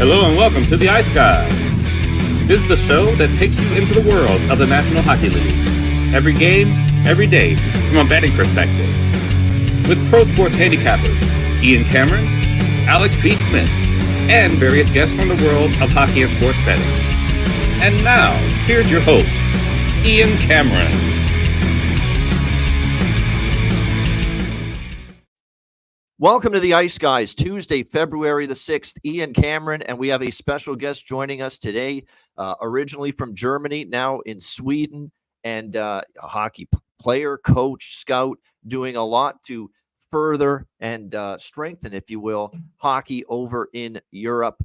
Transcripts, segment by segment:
Hello and welcome to the Ice Guys. This is the show that takes you into the world of the National Hockey League. Every game, every day, from a betting perspective. With pro sports handicappers, Ian Cameron, Alex B. Smith, and various guests from the world of hockey and sports betting. And now, here's your host, Ian Cameron. Welcome to the Ice Guys, Tuesday, February the 6th. Ian Cameron, and we have a special guest joining us today, originally from Germany, now in Sweden, and a hockey player, coach, scout, doing a lot to further and strengthen, if you will, hockey over in Europe.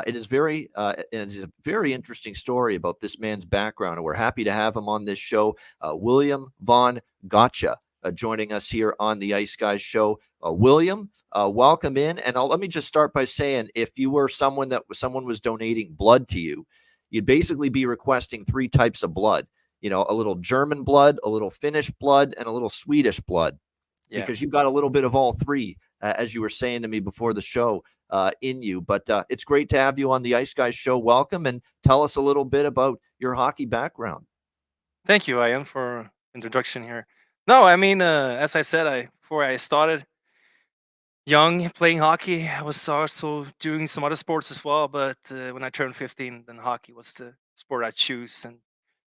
It is a very interesting story about this man's background, and we're happy to have him on this show, William Von Gottsche. Joining us here on the Ice Guys show. William, welcome in. And let me just start by saying, if you were someone was donating blood to you, you'd basically be requesting three types of blood. You know, a little German blood, a little Finnish blood, and a little Swedish blood. Yeah. Because you've got a little bit of all three, as you were saying to me before the show, in you. But it's great to have you on the Ice Guys show. Welcome, and tell us a little bit about your hockey background. Thank you, Ian, for introduction here. No, I mean, as I said, before I started young playing hockey, I was also doing some other sports as well. But when I turned 15, then hockey was the sport I choose, and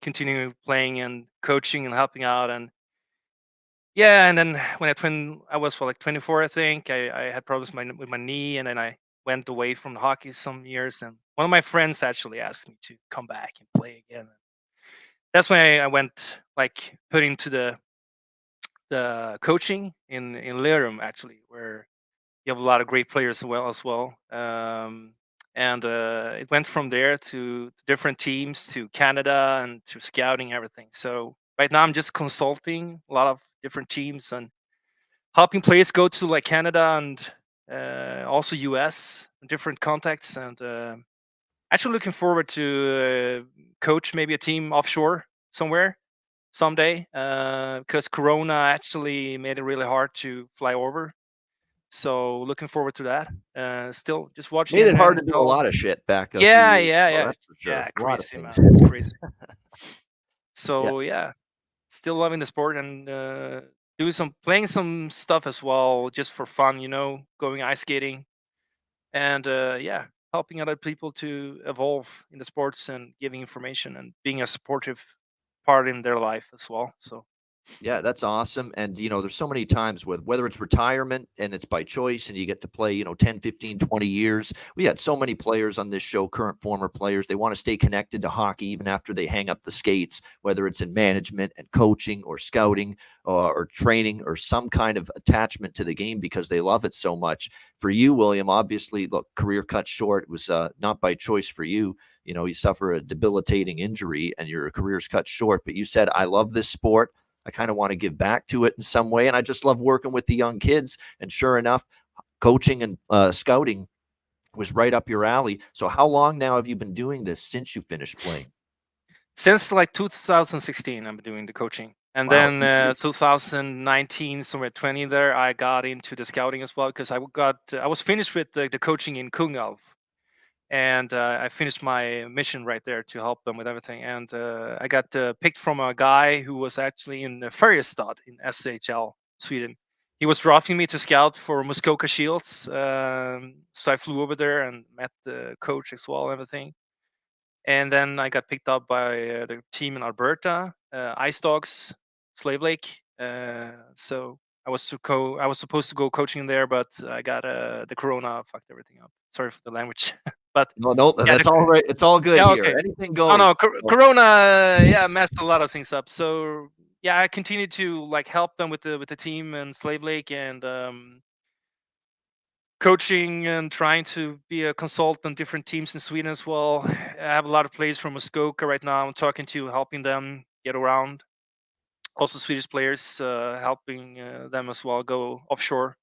continue playing and coaching and helping out. And yeah, and then when I was 24, I think I had problems with my knee, and then I went away from hockey some years. And one of my friends actually asked me to come back and play again. That's when I went put into the coaching in Lerum, actually, where you have a lot of great players as well. And it went from there to different teams, to Canada, and to scouting, everything. So right now I'm just consulting a lot of different teams and helping players go to Canada and also US, different contacts. And actually looking forward to coach maybe a team offshore somewhere someday, because Corona actually made it really hard to fly over. So looking forward to that. Still just watching. Made it hard to do a lot of shit back up. Yeah. That's for sure. Yeah, crazy, man. It's crazy. So yeah, still loving the sport and playing some stuff as well, just for fun. Going ice skating, and helping other people to evolve in the sports and giving information and being a supportive part in their life as well. So yeah, that's awesome. And there's so many times whether it's retirement and it's by choice and you get to play 10, 15, 20 years. We had so many players on this show, current, former players. They want to stay connected to hockey even after they hang up the skates, whether it's in management and coaching or scouting or training or some kind of attachment to the game because they love it so much. For you, William, obviously, look, career cut short. It was not by choice for you. You suffer a debilitating injury and your career's cut short, but you said, I love this sport. I kind of want to give back to it in some way. And I just love working with the young kids. And sure enough, coaching and scouting was right up your alley. So how long now have you been doing this since you finished playing? Since 2016, I've been doing the coaching. And wow. Then 2019, somewhere 20 there, I got into the scouting as well, because I was finished with the coaching in Kungälv. And I finished my mission right there to help them with everything. And I got picked from a guy who was actually in Färjestad in SHL, Sweden. He was drafting me to scout for Muskoka Shields. So I flew over there and met the coach as well, everything. And then I got picked up by the team in Alberta, Ice Dogs, Slave Lake. So I was supposed to go coaching there, but I got the Corona fucked everything up. Sorry for the language. But no, that's all right. It's all good here. Okay. Anything goes. No, Corona, messed a lot of things up. So yeah, I continued to help them with the team and Slave Lake and coaching and trying to be a consultant, different teams in Sweden as well. I have a lot of players from Muskoka right now. I'm talking to, helping them get around. Also Swedish players, helping them as well go offshore.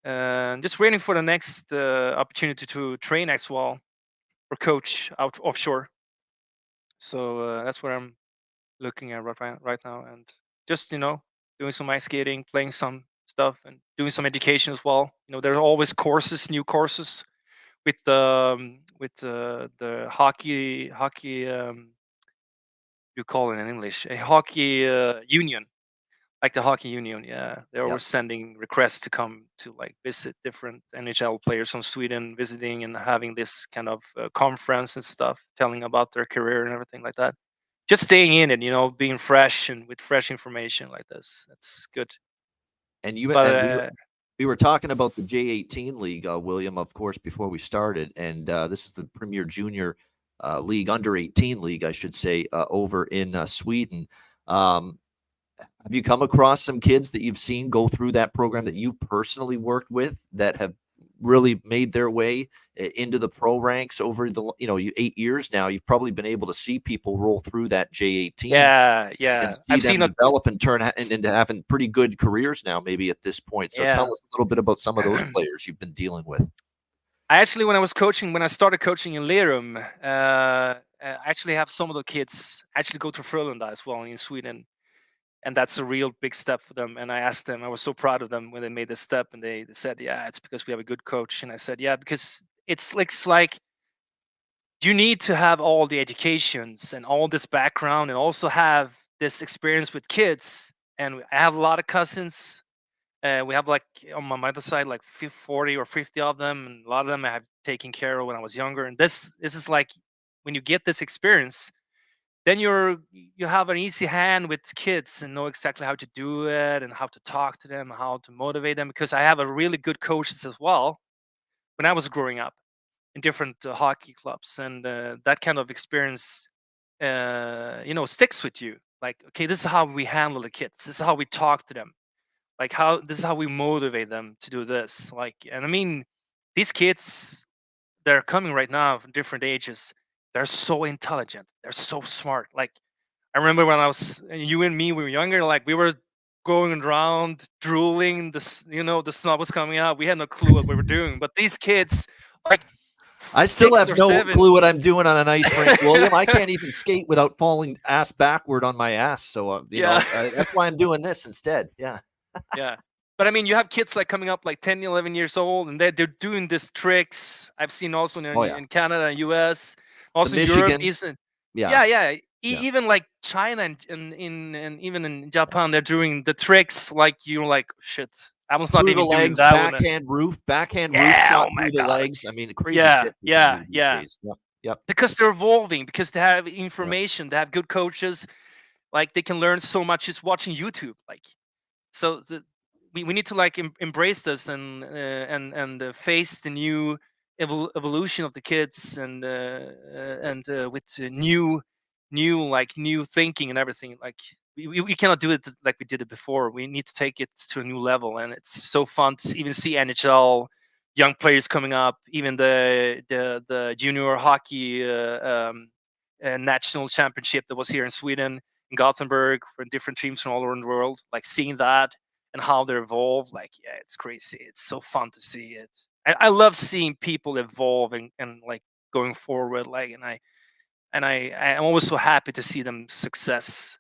Just waiting for the next opportunity to train as well or coach out offshore. So that's where I'm looking at right now, and just doing some ice skating, playing some stuff, and doing some education as well. There are always new courses the hockey you call it in English, a hockey union, like the hockey union. Yeah, they Yep. were sending requests to come to like visit different NHL players from Sweden, visiting and having this kind of conference and stuff, telling about their career and everything like that. Just staying in it, being fresh and with fresh information like this. That's good. And But we were talking about the J18 league, William, of course, before we started, and this is the Premier Junior League, under 18 league, I should say, over in Sweden. Have you come across some kids that you've seen go through that program that you've personally worked with that have really made their way into the pro ranks over the 8 years now? You've probably been able to see people roll through that J18. yeah, And see I've them seen develop and turn into having pretty good careers now, maybe at this point. So tell us a little bit about some of those players you've been dealing with. I actually, when I started coaching in Lerum, I actually have some of the kids actually go to Frölunda as well in Sweden. And that's a real big step for them. And I asked them, I was so proud of them when they made this step, and they said, yeah, it's because we have a good coach. And I said, yeah, because it's like you need to have all the educations and all this background and also have this experience with kids. And I have a lot of cousins. We have like on my mother's side, like 40 or 50 of them. And a lot of them I have taken care of when I was younger. And this is like, when you get this experience, then you have an easy hand with kids and know exactly how to do it and how to talk to them, how to motivate them. Because I have a really good coaches as well when I was growing up in different hockey clubs, and that kind of experience, sticks with you. Like, okay, this is how we handle the kids. This is how we talk to them. Like this is how we motivate them to do this. Like, and I mean, these kids, they're coming right now from different ages. They're so intelligent. They're so smart. Like, I remember when you and me, we were younger, like we were going around drooling, the snot was coming out. We had no clue what we were doing. But these kids, like, I still have no 7. clue what I'm doing on an ice rink, William. I can't even skate without falling ass backward on my ass. So, that's why I'm doing this instead. Yeah. Yeah. But I mean, you have kids like coming up like 10, 11 years old, and they're doing these tricks. I've seen also in Canada and US, also in Europe. Even like China and even in Japan, they're doing the tricks like you're like, shit, I was not through even the legs, doing that backhand roof Yeah, shot oh my through the God. legs. I mean, crazy shit. Yeah. Yep. Because they're evolving, because they have information, they have good coaches, like they can learn so much just watching YouTube. Like, so we need to like embrace this and face the new evolution of the kids, and with new thinking and everything. Like, we cannot do it like we did it before. We need to take it to a new level, and it's so fun to even see NHL young players coming up, even the junior hockey national championship that was here in Sweden, in Gothenburg, for different teams from all around the world. Like, seeing that and how they evolve, like, yeah, it's crazy. It's so fun to see it. I love seeing people evolve and like going forward. Like, I'm always so happy to see them success,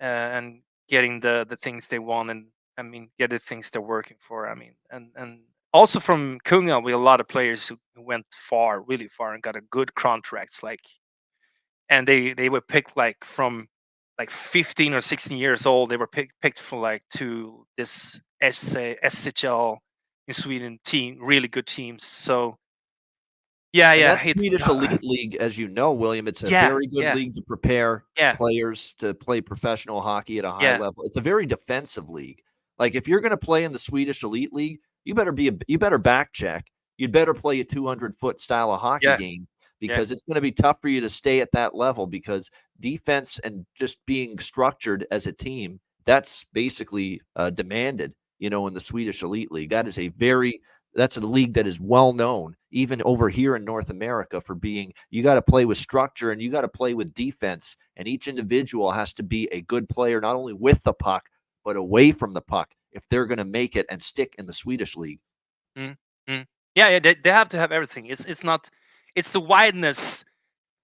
and getting the things they want, and I mean, get the things they're working for. I mean, and also from Kunga, we have a lot of players who went far, really far, and got a good contracts. Like, and they were picked like from like 15 or 16 years old. They were picked for like to this SHL in Sweden team, really good teams. So That Swedish Elite League, as you know, William, it's a very good league to prepare players to play professional hockey at a high level. It's a very defensive league. Like, if you're going to play in the Swedish Elite League, you better back check. You'd better play a 200-foot style of hockey game, because it's going to be tough for you to stay at that level, because defense and just being structured as a team, that's basically demanded, in the Swedish Elite League. That's a league that is well known, even over here in North America, for being, you got to play with structure and you got to play with defense. And each individual has to be a good player, not only with the puck, but away from the puck, if they're going to make it and stick in the Swedish league. Mm-hmm. Yeah, they have to have everything. It's the wideness.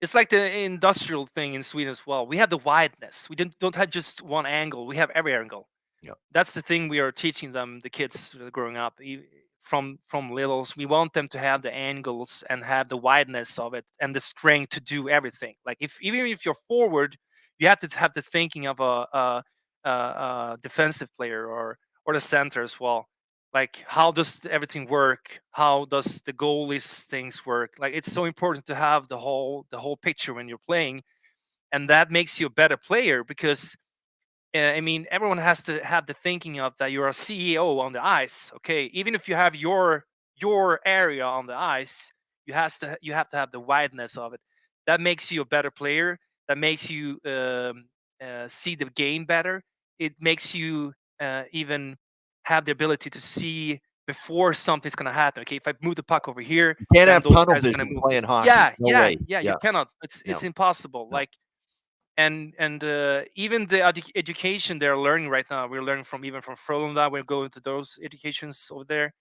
It's like the industrial thing in Sweden as well. We have the wideness. We don't have just one angle. We have every angle. Yep. That's the thing we are teaching them, the kids growing up, from littles. We want them to have the angles and have the wideness of it and the strength to do everything. Like even if you're forward, you have to have the thinking of a defensive player or the center as well. Like, how does everything work? How does the goalies things work? Like, it's so important to have the whole picture when you're playing, and that makes you a better player because I mean, everyone has to have the thinking of that you're a CEO on the ice. Okay, even if you have your area on the ice, you have to have the wideness of it. That makes you a better player. That makes you see the game better. It makes you even have the ability to see before something's going to happen. Okay, if I move the puck over here, You can't then have those tunnel guys are going vision to move. playing hockey. Yeah, No yeah, way. yeah. You cannot. It's impossible. No. Like, and even the education they're learning right now, we're learning from even from Frölunda. We're going to those educations over there,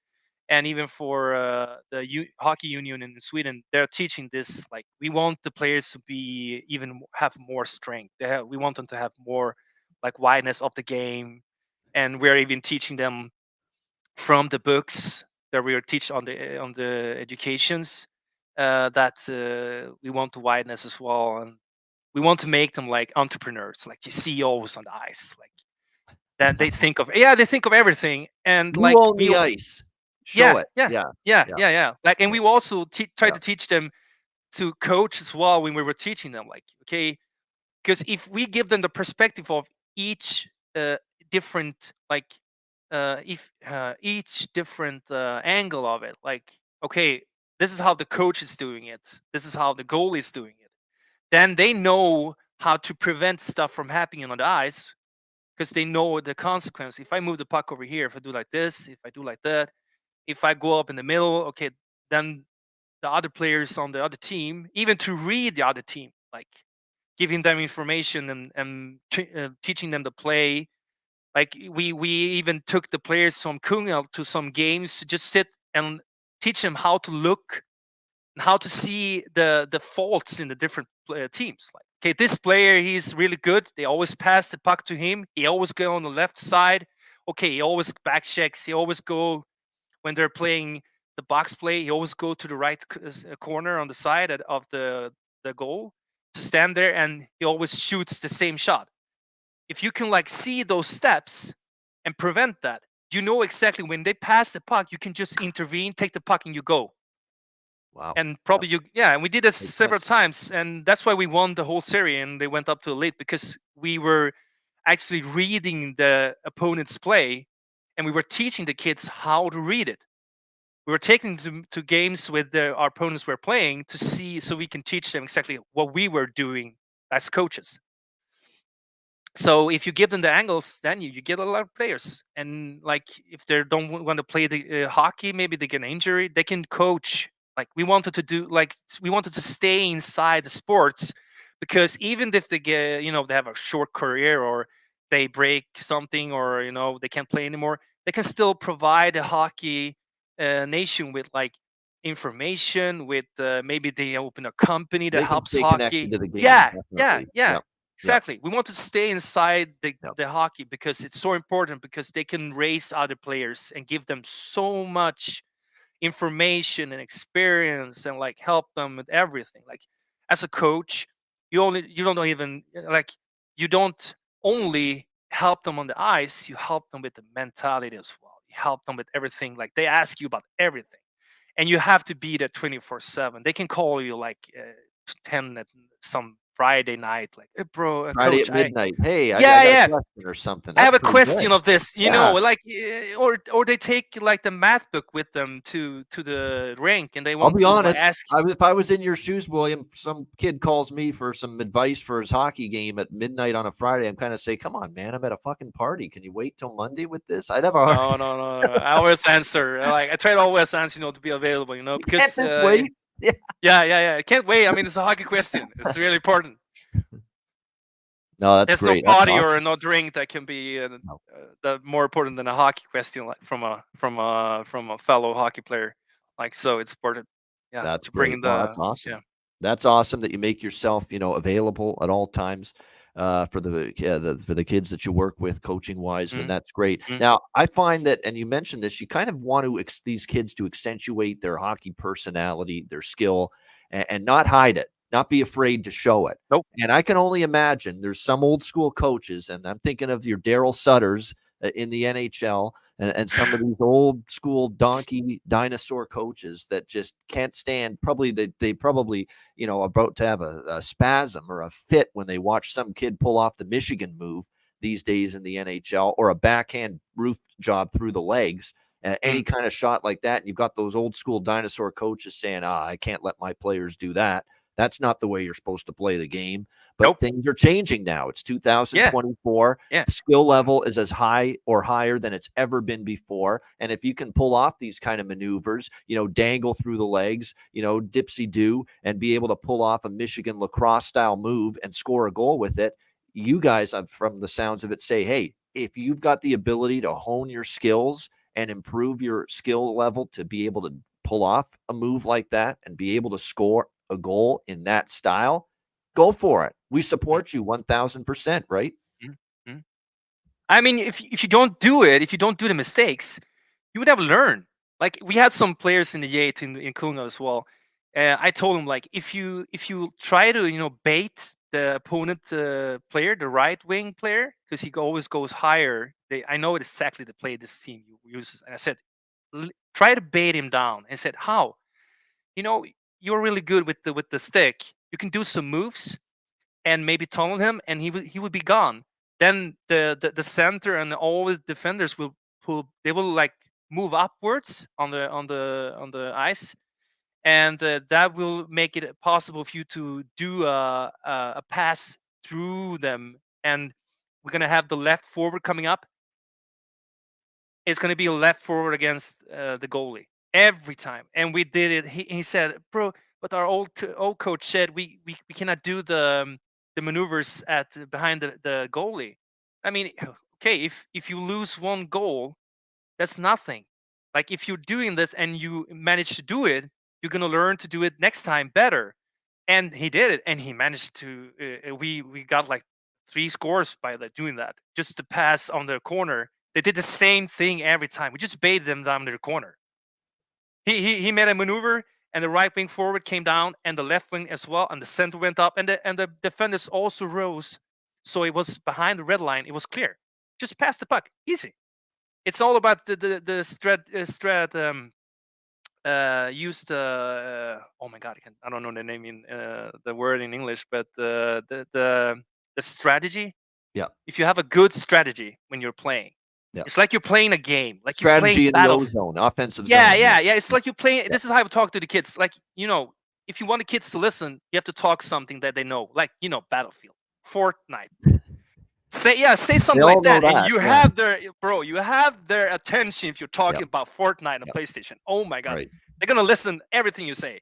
and even for the hockey union in Sweden, they're teaching this. Like, we want the players to be even have more strength. We want them to have more like wideness of the game, and we're even teaching them from the books that we are teach on the educations that we want the wideness as well, and we want to make them like entrepreneurs, like the CEOs on the ice, like that they think of everything, and You like own the ice. Show it. yeah. Like, and we also try Yeah. to teach them to coach as well when we were teaching them, like, okay, because if we give them the perspective of each different, like if each different angle of it, like, okay, this is how the coach is doing it, this is how the goalie is doing it, then they know how to prevent stuff from happening on the ice because they know the consequence. If I move the puck over here, if I do like this, if I do like that, if I go up in the middle, okay, then the other players on the other team, even to read the other team, like giving them information and teaching them to play. Like, we even took the players from Kungälv to some games to just sit and teach them how to look and how to see the faults in the different teams. Like, okay, this player, he's really good. They always pass the puck to him. He always go on the left side. Okay, he always back checks. He always go when they're playing the box play. He always go to the right corner on the side of the goal to stand there, and he always shoots the same shot. If you can like see those steps and prevent that, you know exactly when they pass the puck, you can just intervene, take the puck, and you go. Wow. And probably and we did this several times, and that's why we won the whole series and they went up to elite, because we were actually reading the opponent's play and we were teaching the kids how to read it. We were taking them to games with our opponents were playing to see, so we can teach them exactly what we were doing as coaches. So if you give them the angles, then you get a lot of players. And like, if they don't want to play the hockey, maybe they get an injury, they can coach. Like, we wanted to stay inside the sports, because even if they get, they have a short career or they break something, or they can't play anymore, they can still provide a hockey nation with like information, with maybe they open a company that helps hockey. To the game, Yeah. Exactly. We want to stay inside the hockey because it's so important, because they can raise other players and give them so much information and experience and like help them with everything. Like, as a coach, you don't even like, you don't only help them on the ice, you help them with the mentality as well. You help them with everything. Like, they ask you about everything, and you have to be there 24/7. They can call you like 10 at some Friday night, like, hey, bro, Friday coach, at midnight. Hey, I yeah, got a question or something. I have a That's pretty question good. of this, like, or they take like the math book with them to the rink, and they I'll want be to honest. ask. If I was in your shoes, William, some kid calls me for some advice for his hockey game at midnight on a Friday, I'm kind of say, come on, man, I'm at a fucking party. Can you wait till Monday with this? I'd have a hard. No. I always answer. Like, I try to always answer, to be available, because Can't this wait? Yeah. I can't wait. I mean, it's a hockey question. It's really important. No, that's There's great. no party awesome. or no drink that can be more important than a hockey question, like from a fellow hockey player. Like, so it's important. Yeah, That's to bring great. in That's awesome. yeah. That's awesome that you make yourself, available at all times. for the kids that you work with, coaching wise, and that's great. Mm. Now, I find that, and you mentioned this, you kind of want to these kids to accentuate their hockey personality, their skill, and not hide it, not be afraid to show it. Nope. And I can only imagine there's some old school coaches, and I'm thinking of your Daryl Sutters in the NHL, and some of these old school donkey dinosaur coaches that just can't stand. They probably about to have a spasm or a fit when they watch some kid pull off the Michigan move these days in the NHL, or a backhand roof job through the legs. Any kind of shot like that, and you've got those old school dinosaur coaches saying, I can't let my players do that. That's not the way you're supposed to play the game. But things are changing now. It's 2024. Yeah. Skill level is as high or higher than it's ever been before. And if you can pull off these kind of maneuvers, dangle through the legs, dipsy-do, and be able to pull off a Michigan lacrosse style move and score a goal with it, you guys, from the sounds of it, say, hey, if you've got the ability to hone your skills and improve your skill level to be able to pull off a move like that and be able to score a goal in that style, go for it. We support you 1,000%, right? Mm-hmm. I mean, if you don't do it, if you don't do the mistakes, you would never learn. Like, we had some players in the Yate in Kunga as well. I told them, like, if you try to bait the opponent player, the right wing player, because he always goes higher. I know exactly the play this team uses, and I said, try to bait him down. And I said, how? You're really good with the stick. You can do some moves and maybe tunnel him, and he would be gone. Then the center and all the defenders will like move upwards on the ice, and that will make it possible for you to do a pass through them. And we're gonna have the left forward coming up. It's gonna be a left forward against the goalie every time, and we did it. He said, bro, but our old coach said we cannot do the maneuvers behind the goalie. I mean, okay, if you lose one goal, that's nothing. Like, if you're doing this and you manage to do it, you're gonna learn to do it next time better. And he did it, and he managed to. We got like 3 scores by doing that. Just to pass on the corner, they did the same thing every time. We just baited them down to the corner. He made a maneuver, and the right wing forward came down, and the left wing as well, and the center went up, and the defenders also rose. So it was behind the red line. It was clear. Just pass the puck, easy. It's all about the used. Oh my God, I don't know the name in the word in English, but the strategy. Yeah. If you have a good strategy when you're playing. Yeah. It's like you're playing a game, like strategy you're playing in the zone, offensive zone. Yeah. It's like you're playing. Yeah. This is how I talk to the kids. Like, if you want the kids to listen, you have to talk something that they know, like Battlefield, Fortnite. Say something like that, and you have their attention if you're talking about Fortnite on PlayStation. Oh my God, they're gonna listen everything you say.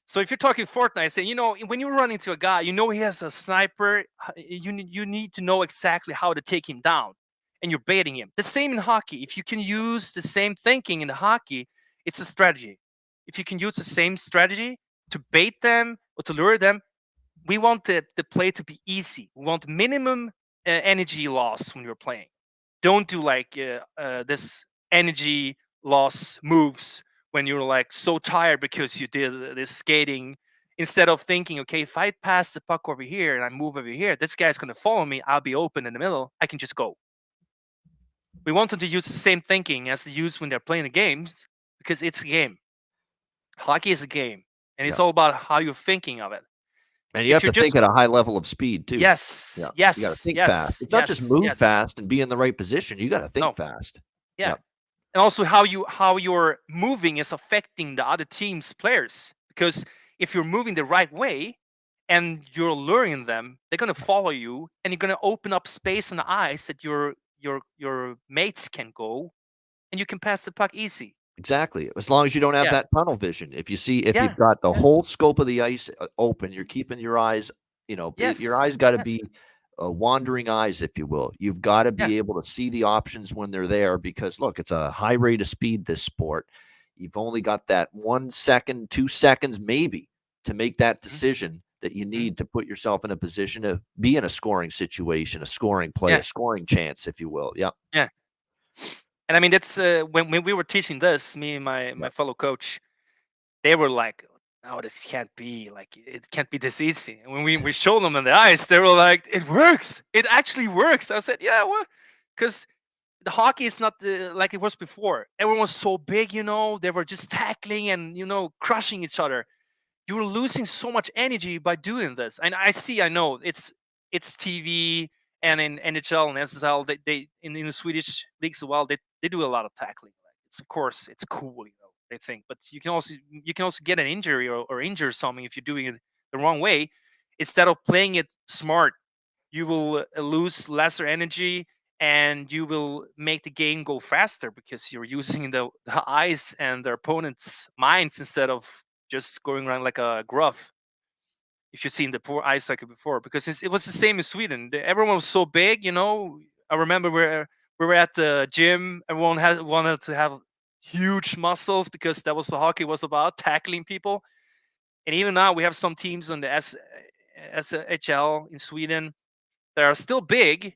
So if you're talking Fortnite, say, when you run into a guy, he has a sniper. You need to know exactly how to take him down. And you're baiting him. The same in hockey. If you can use the same thinking in the hockey, it's a strategy. If you can use the same strategy to bait them or to lure them, we want the play to be easy. We want minimum energy loss when you're playing. Don't do like this energy loss moves when you're like so tired because you did this skating. Instead of thinking, okay, if I pass the puck over here and I move over here, this guy's going to follow me. I'll be open in the middle. I can just go. We want them to use the same thinking as they use when they're playing the games, because it's a game. Hockey is a game, and it's all about how you're thinking of it. And you have to think at a high level of speed too. Yes. You got to think fast. It's not just move fast and be in the right position. You got to think fast. Yeah. And also how you're moving is affecting the other team's players, because if you're moving the right way and you're luring them, they're going to follow you, and you're going to open up space on the ice that your mates can go, and you can pass the puck easy. Exactly. As long as you don't have that tunnel vision. If you've got the whole scope of the ice open, you're keeping your eyes, your eyes got to be wandering eyes, if you will. You've got to be able to see the options when they're there, because look, it's a high rate of speed, this sport. You've only got that 1 second, 2 seconds maybe to make that decision that you need to put yourself in a position to be in a scoring situation, a scoring play, a scoring chance, if you will. Yeah. Yeah. And I mean, that's when we were teaching this, me and my fellow coach, they were like, "No, this can't be like it can't be this easy." And when we showed them on the ice, they were like, "It works. It actually works." I said, "Yeah, well, because the hockey is not like it was before. Everyone was so big, they were just tackling and crushing each other. You were losing so much energy by doing this." And I know it's TV and in NHL and SSL, they in the Swedish leagues as well, they do a lot of tackling. It's of course it's cool, they think, but you can also get an injury or injure something if you're doing it the wrong way. Instead of playing it smart, you will lose lesser energy and you will make the game go faster because you're using the eyes and their opponent's minds instead of just going around like a gruff. If you've seen the poor ice hockey before, because it was the same in Sweden. Everyone was so big, I remember we were at the gym. Everyone wanted to have huge muscles because that was the hockey was about, tackling people. And even now we have some teams on the SHL in Sweden that are still big,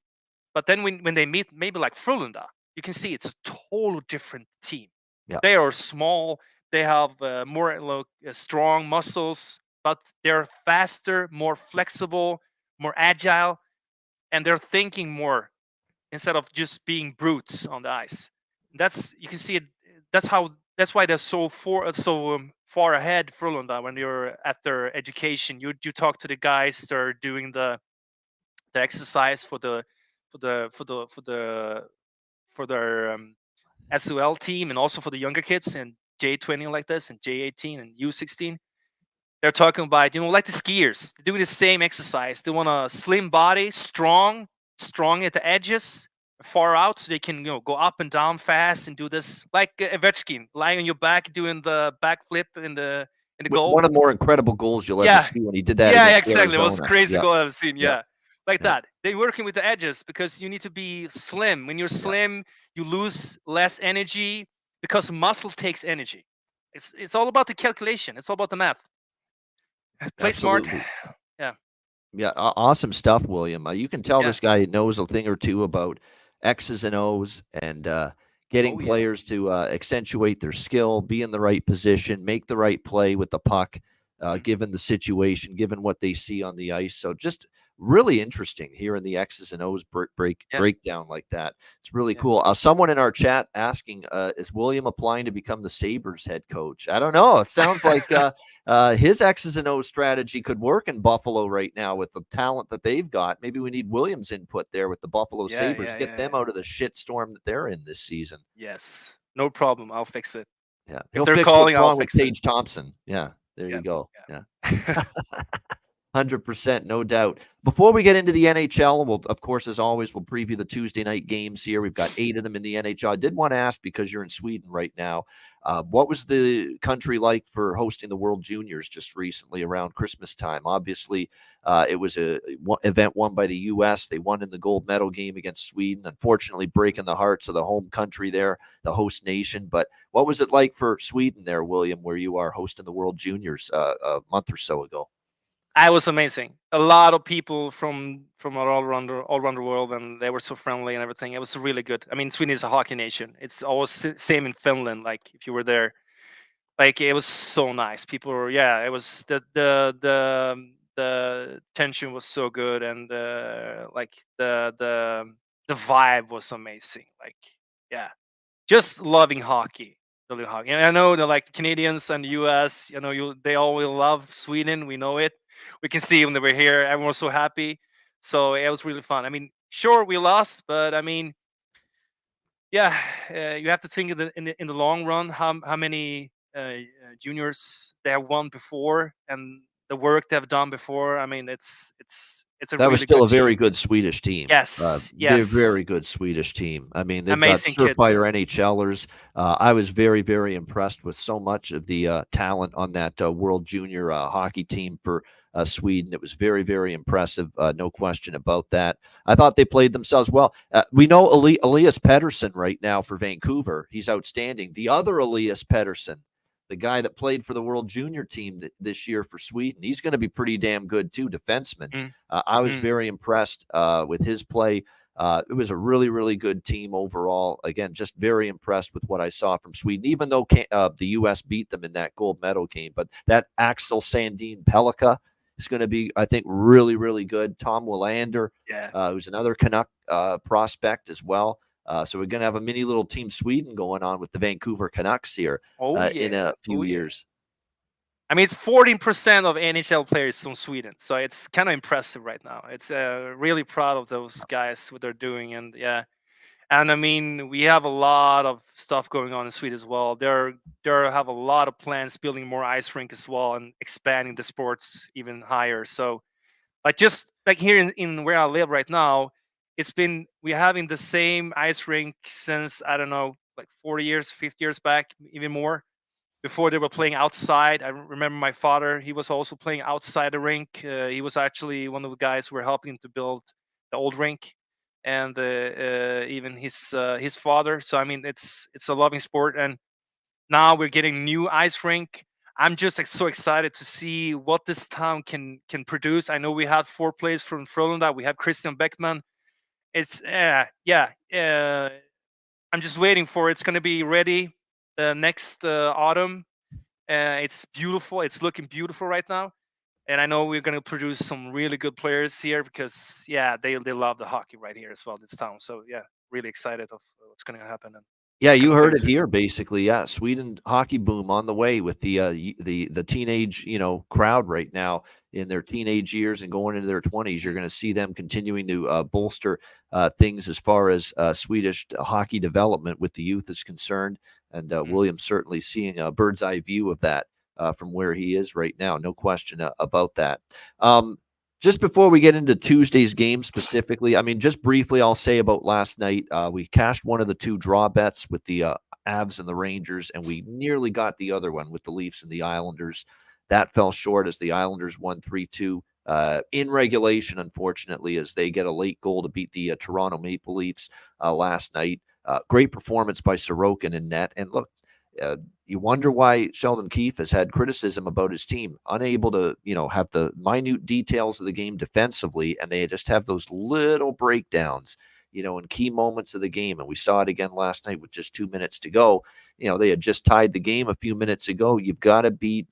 but then when they meet maybe like Frölunda, you can see it's a total different team. Yeah. They are small. They have more strong muscles, but they're faster, more flexible, more agile, and they're thinking more instead of just being brutes on the ice. You can see it. That's why they're so far ahead, Frölunda. When you're at their education, you talk to the guys that are doing the exercise for their SOL team, and also for the younger kids and J20 like this and J18 and U16. They're talking about, like the skiers. They're doing the same exercise. They want a slim body, strong at the edges, far out, so they can go up and down fast and do this like Ovechkin, lying on your back doing the backflip in the goal. One of the more incredible goals you'll ever see when he did that. Yeah, exactly. Arizona. It was a crazy goal I've seen. Yeah. That. They're working with the edges because you need to be slim. When you're slim, you lose less energy because muscle takes energy. It's all about the calculation. It's all about the math. Play Absolutely. smart. Yeah. Yeah, awesome stuff, William. You can tell this guy knows a thing or two about X's and O's and getting players to accentuate their skill, be in the right position, make the right play with the puck, given the situation, given what they see on the ice. So just really interesting hearing the X's and O's breakdown like that. It's really cool. Someone in our chat asking, is William applying to become the Sabres head coach? I don't know. It sounds like his X's and O's strategy could work in Buffalo right now with the talent that they've got. Maybe we need William's input there with the Buffalo Sabres. Get them out of the shitstorm that they're in this season. Yes. No problem. I'll fix it. Yeah. If they're calling, I'll fix it. Tage Thompson. Yeah. There you go. Yeah. 100%, no doubt. Before we get into the NHL, we'll, of course, as always, we'll preview the Tuesday night games here. We've got 8 of them in the NHL. I did want to ask, because you're in Sweden right now, what was the country like for hosting the World Juniors just recently around Christmas time? Obviously, it was an event won by the U.S. They won in the gold medal game against Sweden, unfortunately breaking the hearts of the home country there, the host nation. But what was it like for Sweden there, William, where you are hosting the World Juniors a month or so ago? It was amazing. A lot of people from all around the world, and they were so friendly and everything. It was really good. I mean, Sweden is a hockey nation. It's always same in Finland. Like if you were there, like it was so nice. People were, it was the tension was so good, and like the vibe was amazing. Like just loving hockey. And I know that like the Canadiens and the US, they all will love Sweden. We know it. We can see when they were here, everyone was so happy. So it was really fun. I mean, sure, we lost, but I mean, you have to think in the long run how many juniors they have won before and the work they have done before. I mean, it's a that really was still a good very team. good Swedish team. Yes, very good Swedish team. I mean, they've amazing got surefire kids. NHLers. I was very, very impressed with so much of the talent on that World Junior hockey team for Sweden. It was very, very impressive. No question about that. I thought they played themselves well. We know Elias Pettersson right now for Vancouver. He's outstanding. The other Elias Pettersson the guy that played for the World Junior team this year for Sweden. He's going to be pretty damn good too, defenseman. I was very impressed with his play. It was a really, really good team overall. Again, just very impressed with what I saw from Sweden, even though the U.S. beat them in that gold medal game. But that Axel Sandin Pellikka is going to be, I think, really, really good. Tom Willander, who's another Canuck prospect as well. So we're going to have a mini little Team Sweden going on with the Vancouver Canucks here in a few years. I mean, it's 14% of NHL players from Sweden, so it's kind of impressive right now. It's really proud of those guys, what they're doing, and I mean, we have a lot of stuff going on in Sweden as well. They have a lot of plans, building more ice rink as well, and expanding the sports even higher. So, like just like here in where I live right now, we're having the same ice rink since, I don't know, like 40 years, 50 years back, even more. Before they were playing outside. I remember my father, he was also playing outside the rink. He was actually one of the guys who were helping to build the old rink, and even his father. So I mean, it's a loving sport, and now we're getting new ice rink. I'm just so excited to see what this town can produce. I know we have 4 players from Frölunda. We have Christian Beckman. It's I'm just waiting for it. It's going to be ready next autumn. It's beautiful. It's looking beautiful right now, and I know we're going to produce some really good players here because they love the hockey right here as well, this town. So really excited of what's going to happen. And you heard it here basically. Sweden hockey boom on the way with the teenage crowd right now in their teenage years and going into their 20s. You're going to see them continuing to bolster things as far as Swedish hockey development with the youth is concerned. And William's certainly seeing a bird's eye view of that from where he is right now. No question about that. Just before we get into Tuesday's game specifically, I mean, just briefly, I'll say about last night. We cashed one of the 2 draw bets with the Avs and the Rangers, and we nearly got the other one with the Leafs and the Islanders. That fell short as the Islanders won 3-2 in regulation, unfortunately, as they get a late goal to beat the Toronto Maple Leafs last night. Great performance by Sorokin in net. And look, you wonder why Sheldon Keefe has had criticism about his team, unable to, have the minute details of the game defensively, and they just have those little breakdowns, in key moments of the game. And we saw it again last night with just 2 minutes to go. They had just tied the game a few minutes ago. You've got to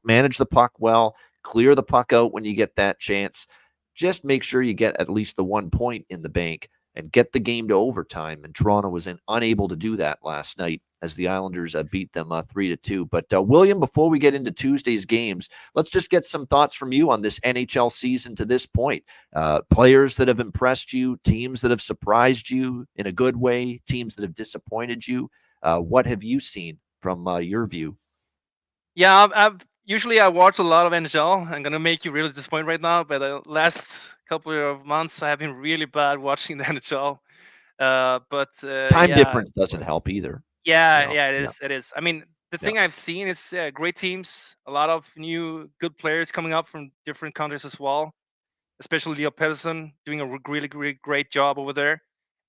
manage the puck well, clear the puck out when you get that chance. Just make sure you get at least the 1 point in the bank and get the game to overtime. And Toronto was unable to do that last night as the Islanders beat them 3-2. But William, before we get into Tuesday's games, let's just get some thoughts from you on this NHL season to this point. Players that have impressed you, teams that have surprised you in a good way, teams that have disappointed you. What have you seen from your view? Usually I watch a lot of NHL. I'm going to make you really disappointed right now, but the last couple of months I have been really bad watching the NHL. Time difference doesn't help either. It is. I mean, the thing I've seen is great teams, a lot of new good players coming up from different countries as well, especially Leo Pedersen doing a really, really great job over there.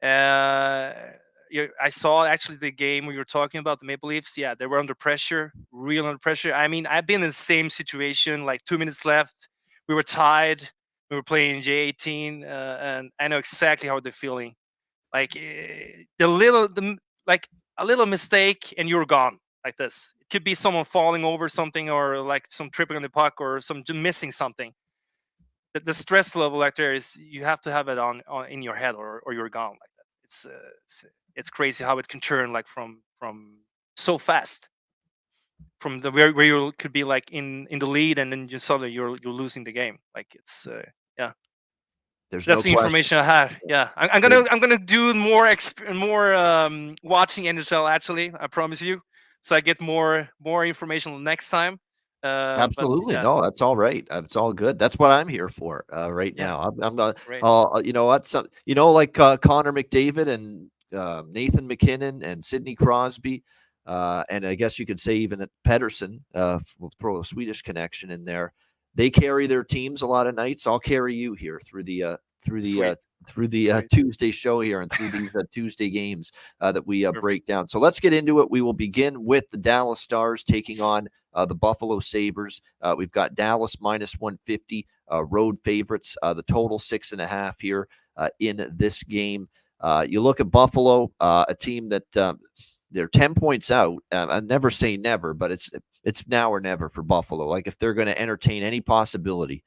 I saw actually the game where you were talking about the Maple Leafs. Yeah, they were under pressure, real under pressure. I mean, I've been in the same situation, like 2 minutes left. We were tied. We were playing J18, and I know exactly how they're feeling. Like a little mistake and you're gone like this. It could be someone falling over something or like some tripping on the puck or some missing something. The stress level like there is, you have to have it on in your head or you're gone like that. It's crazy how it can turn like from so fast from the where you could be like in the lead and then suddenly you're losing the game. Like it's that's the information I had. Yeah, I'm gonna do more watching NHL. Actually, I promise you. So I get more information next time. Absolutely, no, that's all right. It's all good. That's what I'm here for right now. I'm like Connor McDavid and Nathan McKinnon and Sidney Crosby, and I guess you could say even at Pedersen. We'll throw a Swedish connection in there. They carry their teams a lot of nights. I'll carry you here through the through the Sorry. Tuesday show here and through these Tuesday games that we Perfect. break down. So let's get into it. We will begin with the Dallas Stars taking on the Buffalo Sabres. We've got Dallas -150, road favorites. The total 6.5 here in this game. You look at Buffalo, a team that they're 10 points out. I never say never, but it's now or never for Buffalo. Like if they're going to entertain any possibility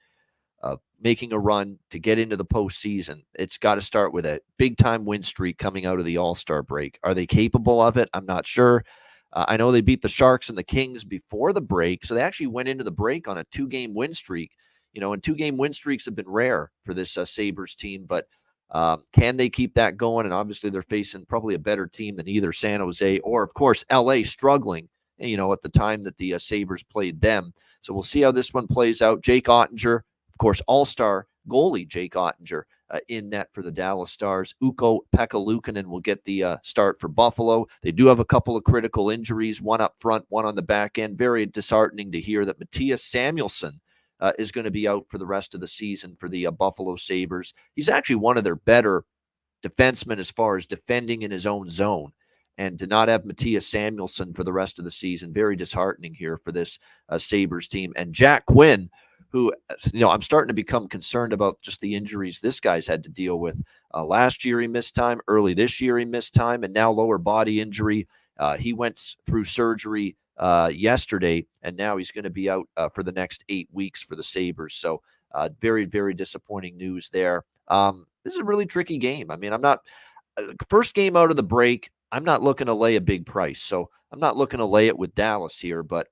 of making a run to get into the postseason, it's got to start with a big-time win streak coming out of the All-Star break. Are they capable of it? I'm not sure. I know they beat the Sharks and the Kings before the break, so they actually went into the break on a 2-game win streak. And 2-game win streaks have been rare for this Sabres team, but can they keep that going? And obviously they're facing probably a better team than either San Jose or, of course, LA struggling, at the time that the Sabres played them. So we'll see how this one plays out. Jake Ottinger, of course, all-star goalie Jake Ottinger in net for the Dallas Stars. Ukko Pekka Luukkonen will get the start for Buffalo. They do have a couple of critical injuries, one up front, one on the back end. Very disheartening to hear that Matthias Samuelsson is going to be out for the rest of the season for the Buffalo Sabres. He's actually one of their better defensemen as far as defending in his own zone. And to not have Matthias Samuelsson for the rest of the season, very disheartening here for this Sabres team. And Jack Quinn, who, I'm starting to become concerned about just the injuries this guy's had to deal with. Last year he missed time, early this year he missed time, and now lower body injury. He went through surgery yesterday, and now he's going to be out for the next 8 weeks for the Sabres. So very, very disappointing news there. This is a really tricky game. I mean, I'm not first game out of the break. I'm not looking to lay a big price, so I'm not looking to lay it with Dallas here. But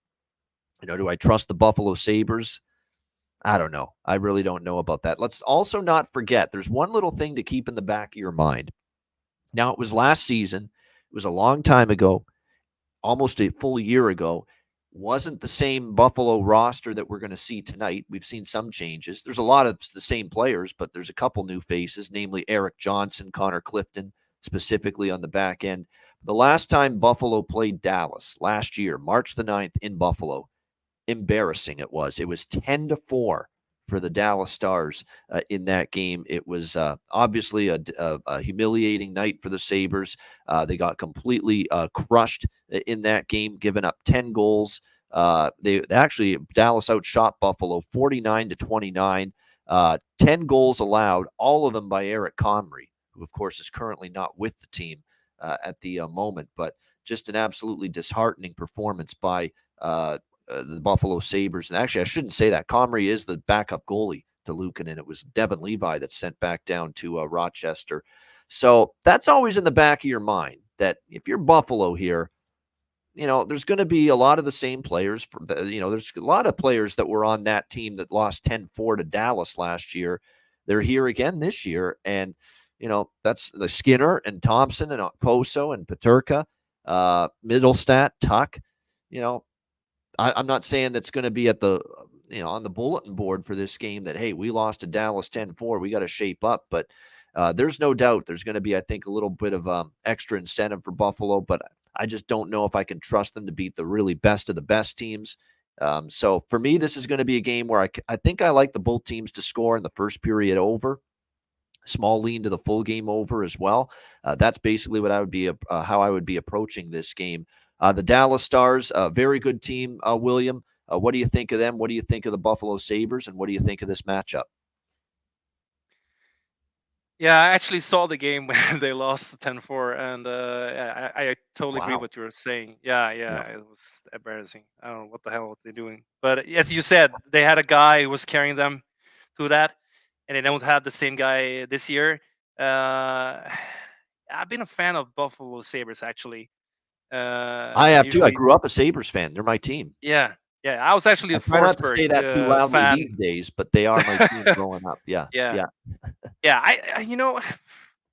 do I trust the Buffalo Sabres? I don't know. I really don't know about that. Let's also not forget there's one little thing to keep in the back of your mind. Now, it was last season. It was a long time ago, almost a full year ago. Wasn't the same Buffalo roster that we're going to see tonight. We've seen some changes. There's a lot of the same players, but there's a couple new faces, namely Eric Johnson, Connor Clifton, specifically on the back end. The last time Buffalo played Dallas, last year, March the 9th in Buffalo, embarrassing it was. It was 10-4 for the Dallas Stars in that game. It was obviously a humiliating night for the Sabres. They got completely crushed in that game, giving up 10 goals. Dallas outshot Buffalo 49-29. 10 goals allowed, all of them by Eric Comrie, who, of course, is currently not with the team at the moment. But just an absolutely disheartening performance by the Buffalo Sabres. And actually, I shouldn't say that. Comrie is the backup goalie to Luukkonen. It was Devin Levi that sent back down to Rochester. So that's always in the back of your mind, that if you're Buffalo here, there's going to be a lot of the same players. There's a lot of players that were on that team that lost 10-4 to Dallas last year. They're here again this year. And, that's the Skinner and Thompson and Poso and Peterka, Middlestat, Tuck. I'm not saying that's going to be at the, on the bulletin board for this game that, hey, we lost to Dallas 10-4. We got to shape up. But there's no doubt there's going to be, I think, a little bit of extra incentive for Buffalo. But I just don't know if I can trust them to beat the really best of the best teams. So for me, this is going to be a game where I think I like the both teams to score in the first period over. Small lean to the full game over as well. That's basically what I would be how I would be approaching this game. The Dallas Stars, a very good team, William. What do you think of them? What do you think of the Buffalo Sabres? And what do you think of this matchup? Yeah, I actually saw the game when they lost 10-4, and I totally agree with what you were saying. Yeah, it was embarrassing. I don't know what the hell was they doing. But as you said, they had a guy who was carrying them through that, and they don't have the same guy this year. I've been a fan of Buffalo Sabres, actually. I have too. I grew up a Sabres fan. They're my team. Yeah. I was actually a try not to say that too loudly fan these days, but they are my team growing up. Yeah.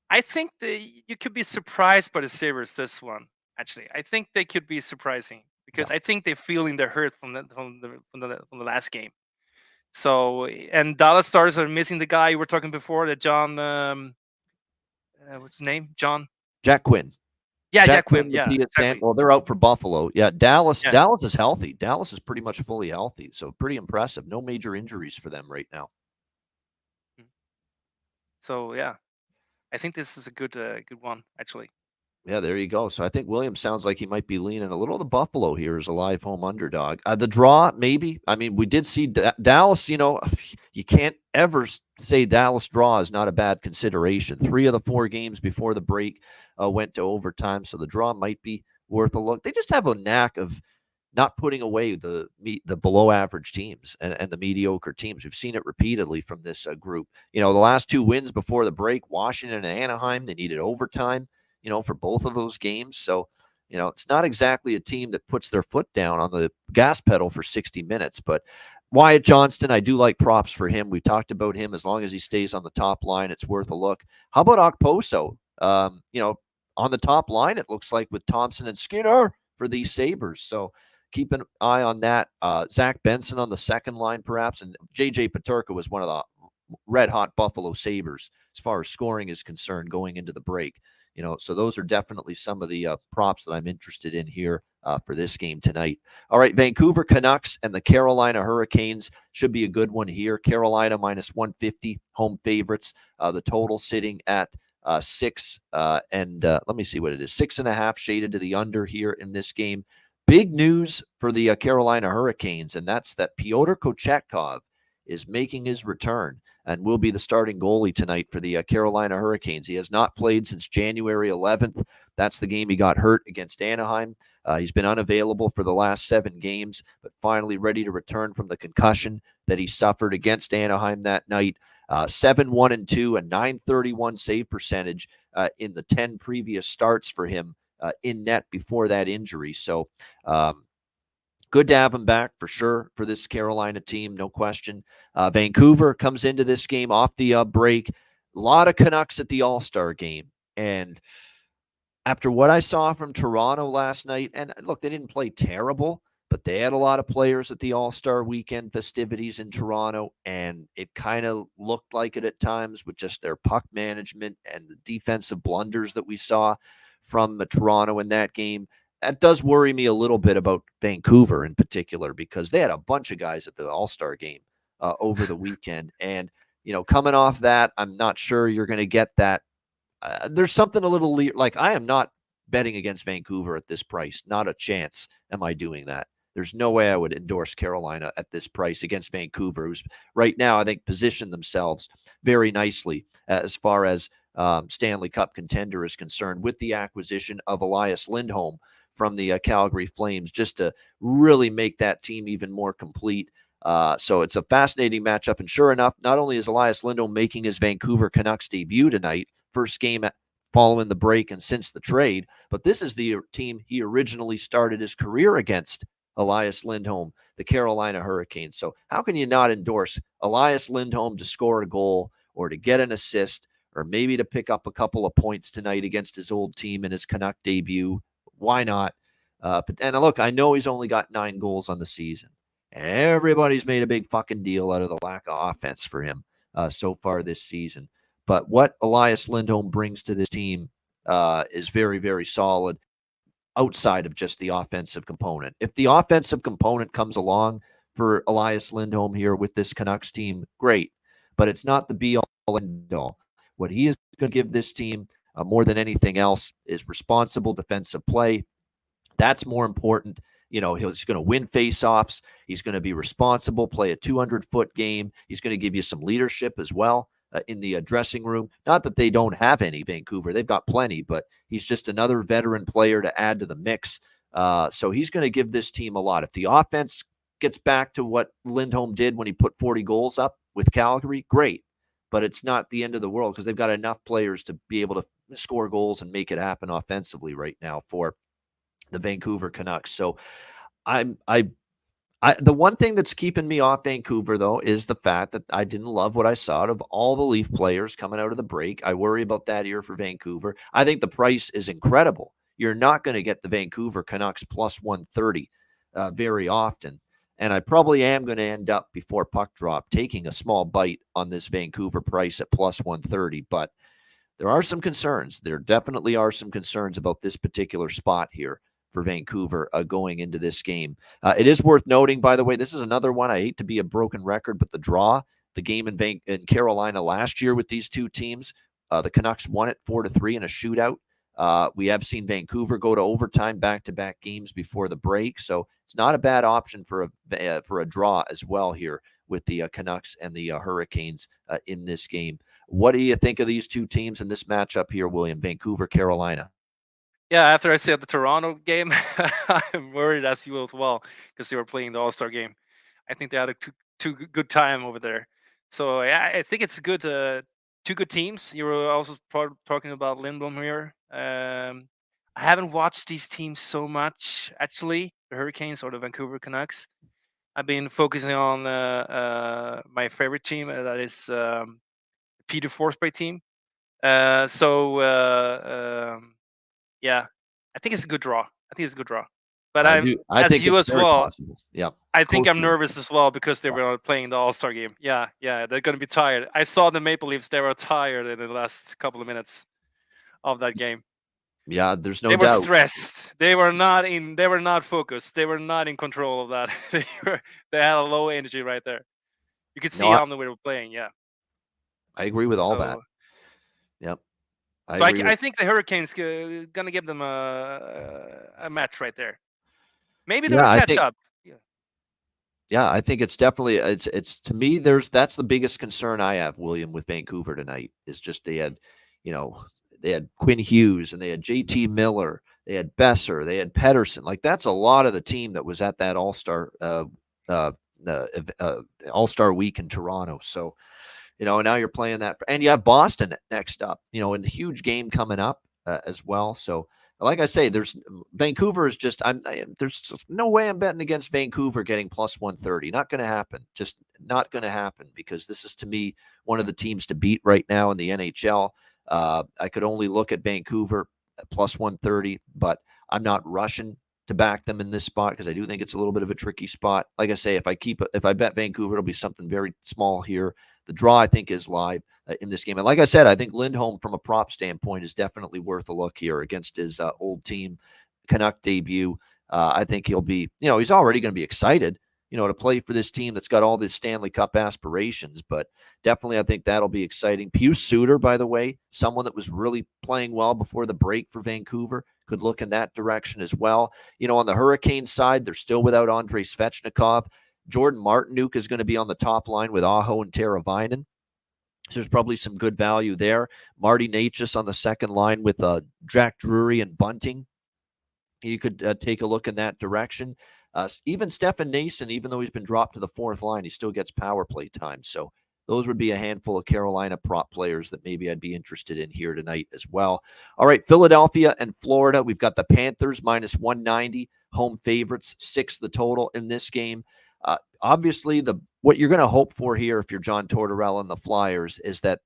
I think you could be surprised by the Sabres this one. Actually, I think they could be surprising because I think they're feeling the hurt from the last game. So, and Dallas Stars are missing the guy you were talking before, that John. What's his name? Jack Quinn. Yeah, Jack Quinn. Yeah, exactly. Well, they're out for Buffalo. Yeah, Dallas is healthy. Dallas is pretty much fully healthy, so pretty impressive. No major injuries for them right now. So, yeah. I think this is a good one, actually. Yeah, there you go. So I think William sounds like he might be leaning a little to Buffalo here as a live home underdog. The draw, maybe. I mean, we did see Dallas, you can't ever say Dallas draw is not a bad consideration. 3 of the 4 games before the break went to overtime, so the draw might be worth a look. They just have a knack of not putting away the below average teams and the mediocre teams. We've seen it repeatedly from this group. The last 2 wins before the break, Washington and Anaheim, they needed overtime, for both of those games. So, it's not exactly a team that puts their foot down on the gas pedal for 60 minutes. But Wyatt Johnston, I do like props for him. We talked about him. As long as he stays on the top line, it's worth a look. How about Okposo? On the top line, it looks like with Thompson and Skinner for these Sabres. So keep an eye on that. Zach Benson on the second line, perhaps. And J.J. Peterka was one of the red-hot Buffalo Sabres as far as scoring is concerned going into the break. So those are definitely some of the props that I'm interested in here for this game tonight. All right, Vancouver Canucks and the Carolina Hurricanes should be a good one here. Carolina minus 150, home favorites. The total sitting at 6, and let me see what it is. 6.5 shaded to the under here in this game. Big news for the Carolina Hurricanes, and that's that Pyotr Kochetkov is making his return and will be the starting goalie tonight for the Carolina Hurricanes. He has not played since January 11th. That's the game he got hurt against Anaheim. He's been unavailable for the last 7 games, but finally ready to return from the concussion that he suffered against Anaheim that night. 7-1-2, a .931 save percentage in the 10 previous starts for him in net before that injury. So good to have him back for sure for this Carolina team, no question. Vancouver comes into this game off the break. A lot of Canucks at the All-Star game. And after what I saw from Toronto last night, and look, they didn't play terrible, but they had a lot of players at the All-Star weekend festivities in Toronto, and it kind of looked like it at times with just their puck management and the defensive blunders that we saw from Toronto in that game. That does worry me a little bit about Vancouver in particular, because they had a bunch of guys at the All-Star game over the weekend. And, coming off that, I'm not sure you're going to get that. There's something a little like I am not betting against Vancouver at this price. Not a chance am I doing that. There's no way I would endorse Carolina at this price against Vancouver, who's right now, I think, positioned themselves very nicely as far as Stanley Cup contender is concerned, with the acquisition of Elias Lindholm from the Calgary Flames, just to really make that team even more complete. So it's a fascinating matchup. And sure enough, not only is Elias Lindholm making his Vancouver Canucks debut tonight, first game following the break and since the trade, but this is the team he originally started his career against, Elias Lindholm, the Carolina Hurricanes. So how can you not endorse Elias Lindholm to score a goal or to get an assist or maybe to pick up a couple of points tonight against his old team in his Canuck debut? Why not? And look, I know he's only got 9 goals on the season. Everybody's made a big fucking deal out of the lack of offense for him so far this season. But what Elias Lindholm brings to this team is very, very solid outside of just the offensive component. If the offensive component comes along for Elias Lindholm here with this Canucks team, great. But it's not the be-all and end-all. What he is going to give this team more than anything else is responsible defensive play. That's more important. He's going to win faceoffs. He's going to be responsible, play a 200-foot game. He's going to give you some leadership as well in the dressing room. Not that they don't have any, Vancouver. They've got plenty, but he's just another veteran player to add to the mix. So he's going to give this team a lot. If the offense gets back to what Lindholm did when he put 40 goals up with Calgary, great. But it's not the end of the world, because they've got enough players to be able to score goals and make it happen offensively right now for the Vancouver Canucks. So the one thing that's keeping me off Vancouver, though, is the fact that I didn't love what I saw of all the Leaf players coming out of the break. I worry about that here for Vancouver. I think the price is incredible. You're not going to get the Vancouver Canucks plus 130 very often. And I probably am going to end up, before puck drop, taking a small bite on this Vancouver price at plus 130. But there are some concerns. There definitely are some concerns about this particular spot here for Vancouver going into this game. It is worth noting, by the way, this is another one. I hate to be a broken record, but the draw, the game in Carolina last year with these two teams, The Canucks won it 4-3 in a shootout. We have seen Vancouver go to overtime back-to-back games before the break, so it's not a bad option for a draw as well here with the Canucks and the Hurricanes in this game. What do you think of these two teams in this matchup here, William? Vancouver, Carolina. Yeah, after I said the Toronto game, I'm worried as you as well because they were playing the All-Star game. I think they had a too good time over there. So yeah, I think it's good. Two good teams. You were also talking about Lindblom here. I haven't watched these teams so much actually, the Hurricanes or the Vancouver Canucks. I've been focusing on my favorite team, that is Peter Forsberg team. Yeah, I think it's a good draw. But I I'm, do. I as think you it's as very well, possible. Yeah. I think Close I'm game. nervous as well because they were playing the All-Star game. Yeah, they're going to be tired. I saw the Maple Leafs; they were tired in the last couple of minutes of that game. Yeah, there's no They were doubt. stressed. They were not focused. They were not in control of that. They had a low energy right there. You could see how they were playing. Yeah, I agree with all that. Yep. I think the Hurricanes gonna give them a match right there. Maybe they'll catch up. Yeah, I think it's definitely it's to me that's the biggest concern I have, William, with Vancouver tonight is just they had Quinn Hughes and they had JT Miller, they had Besser, they had Pedersen. Like that's a lot of the team that was at that All-Star All-Star week in Toronto. So, now you're playing that and you have Boston next up, and a huge game coming up as well. So, like I say, Vancouver is just there's no way I'm betting against Vancouver getting plus 130. Not going to happen. Just not going to happen because this is to me one of the teams to beat right now in the NHL. I could only look at Vancouver at plus 130, but I'm not rushing to back them in this spot because I do think it's a little bit of a tricky spot. Like I say, if I bet Vancouver, it'll be something very small here. The draw, I think, is live in this game. And like I said, I think Lindholm, from a prop standpoint, is definitely worth a look here against his old team, Canuck debut. I think he'll be, he's already going to be excited, to play for this team that's got all this Stanley Cup aspirations. But definitely, I think that'll be exciting. Pius Suter, by the way, someone that was really playing well before the break for Vancouver, could look in that direction as well. On the Hurricane side, they're still without Andrei Svechnikov. Jordan Martinook is going to be on the top line with Aho and Teravainen. So there's probably some good value there. Marty Necas on the second line with Jack Drury and Bunting. You could take a look in that direction. Even Stefan Nason, even though he's been dropped to the fourth line, he still gets power play time. So those would be a handful of Carolina prop players that maybe I'd be interested in here tonight as well. All right, Philadelphia and Florida. We've got the Panthers minus 190, home favorites, 6 the total in this game. Obviously, what you're going to hope for here if you're John Tortorella and the Flyers is that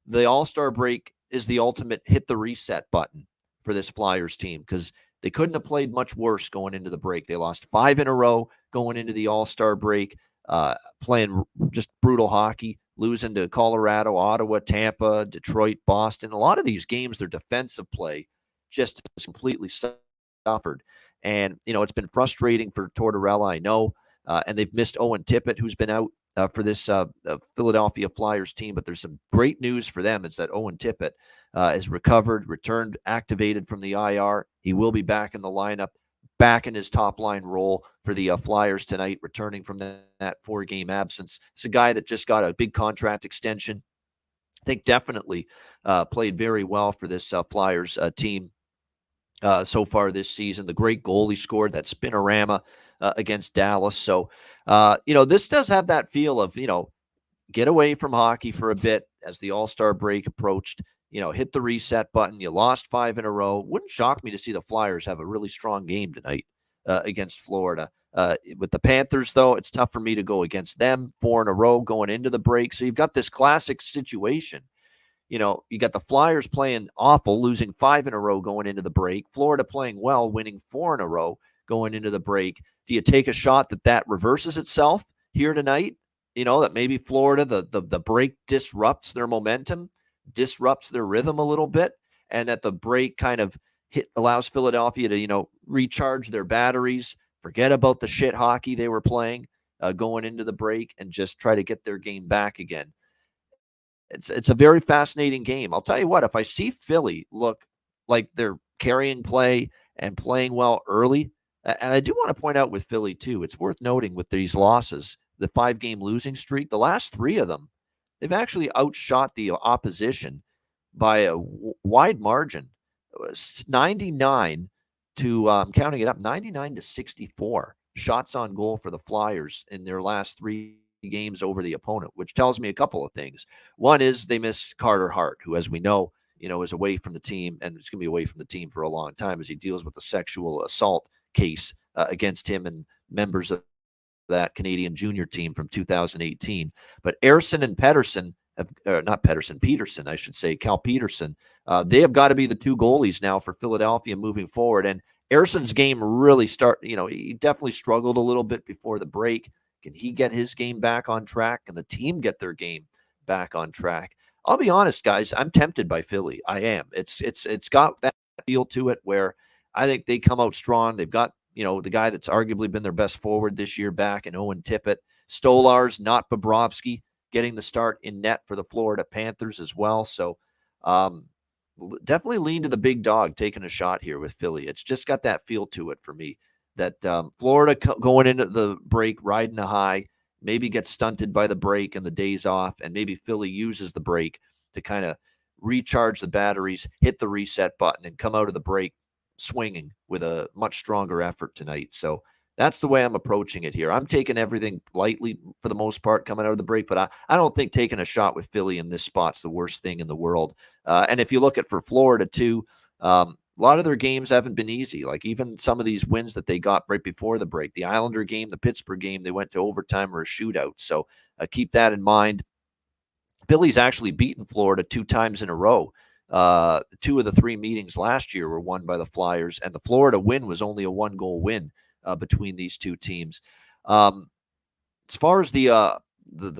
the All-Star break is the ultimate hit the reset button for this Flyers team because they couldn't have played much worse going into the break. They lost 5 in a row going into the All-Star break, playing just brutal hockey, losing to Colorado, Ottawa, Tampa, Detroit, Boston. A lot of these games, their defensive play just completely suffered. And, it's been frustrating for Tortorella, I know. And they've missed Owen Tippett, who's been out for this Philadelphia Flyers team. But there's some great news for them. It's that Owen Tippett has recovered, returned, activated from the IR. He will be back in the lineup, back in his top-line role for the Flyers tonight, returning from that 4-game absence. It's a guy that just got a big contract extension. I think definitely played very well for this Flyers team so far this season. The great goal he scored, that spinorama against Dallas. So, this does have that feel of, get away from hockey for a bit as the All-Star break approached, hit the reset button. You lost 5 in a row. Wouldn't shock me to see the Flyers have a really strong game tonight against Florida. With the Panthers, though, it's tough for me to go against them 4 in a row going into the break. So you've got this classic situation. You got the Flyers playing awful, losing 5 in a row going into the break. Florida playing well, winning 4 in a row going into the break. Do you take a shot that reverses itself here tonight? That maybe Florida, the break disrupts their momentum, disrupts their rhythm a little bit, and that the break kind of allows Philadelphia to, recharge their batteries, forget about the shit hockey they were playing going into the break, and just try to get their game back again. it's a very fascinating game. I'll tell you what, if I see Philly look like they're carrying play and playing well early, and I do want to point out with Philly too, it's worth noting with these losses, the 5-game losing streak, the last 3 of them, they've actually outshot the opposition by a wide margin. It was 99 to, I'm counting it up, 99 to 64 shots on goal for the Flyers in their last 3 games over the opponent, which tells me a couple of things. One is they miss Carter Hart, who, as we know, is away from the team, and it's going to be away from the team for a long time as he deals with the sexual assault case against him and members of that Canadian junior team from 2018. But Ersson and Peterson Peterson, I should say, Cal Peterson, they have got to be the 2 goalies now for Philadelphia moving forward. And Ersson's game really he definitely struggled a little bit before the break. Can he get his game back on track? Can the team get their game back on track? I'll be honest, guys, I'm tempted by Philly. I am. It's got that feel to it where I think they come out strong. They've got, the guy that's arguably been their best forward this year back in Owen Tippett. Stolarz, not Bobrovsky, getting the start in net for the Florida Panthers as well. So definitely lean to the big dog taking a shot here with Philly. It's just got that feel to it for me that Florida going into the break, riding a high, maybe gets stunted by the break and the days off, and maybe Philly uses the break to kind of recharge the batteries, hit the reset button, and come out of the break swinging with a much stronger effort tonight. So that's the way I'm approaching it here. I'm taking everything lightly for the most part coming out of the break, but I don't think taking a shot with Philly in this spot's the worst thing in the world. And if you look at for Florida too, a lot of their games haven't been easy. Like even some of these wins that they got right before the break, the Islander game, the Pittsburgh game, they went to overtime or a shootout. So keep that in mind. Philly's actually beaten Florida 2 times in a row. 2 of the 3 meetings last year were won by the Flyers, and the Florida win was only a 1-goal win between these 2 teams. As far as the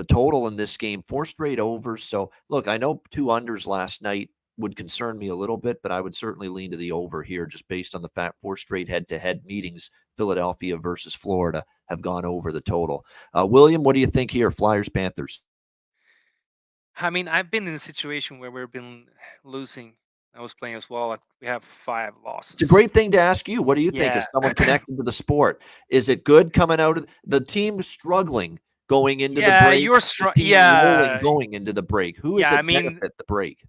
total in this game, 4 straight overs. So look, I know 2 unders last night would concern me a little bit, but I would certainly lean to the over here just based on the fact 4 straight head-to-head meetings, Philadelphia versus Florida, have gone over the total. William, what do you think here, Flyers, Panthers? I mean, I've been in a situation where we've been losing. I was playing as well. Like we have 5 losses. It's a great thing to ask you. What do you think as someone connected to the sport? Is it good coming out of the team struggling going into the break? You're going into the break. Who is it benefit the break?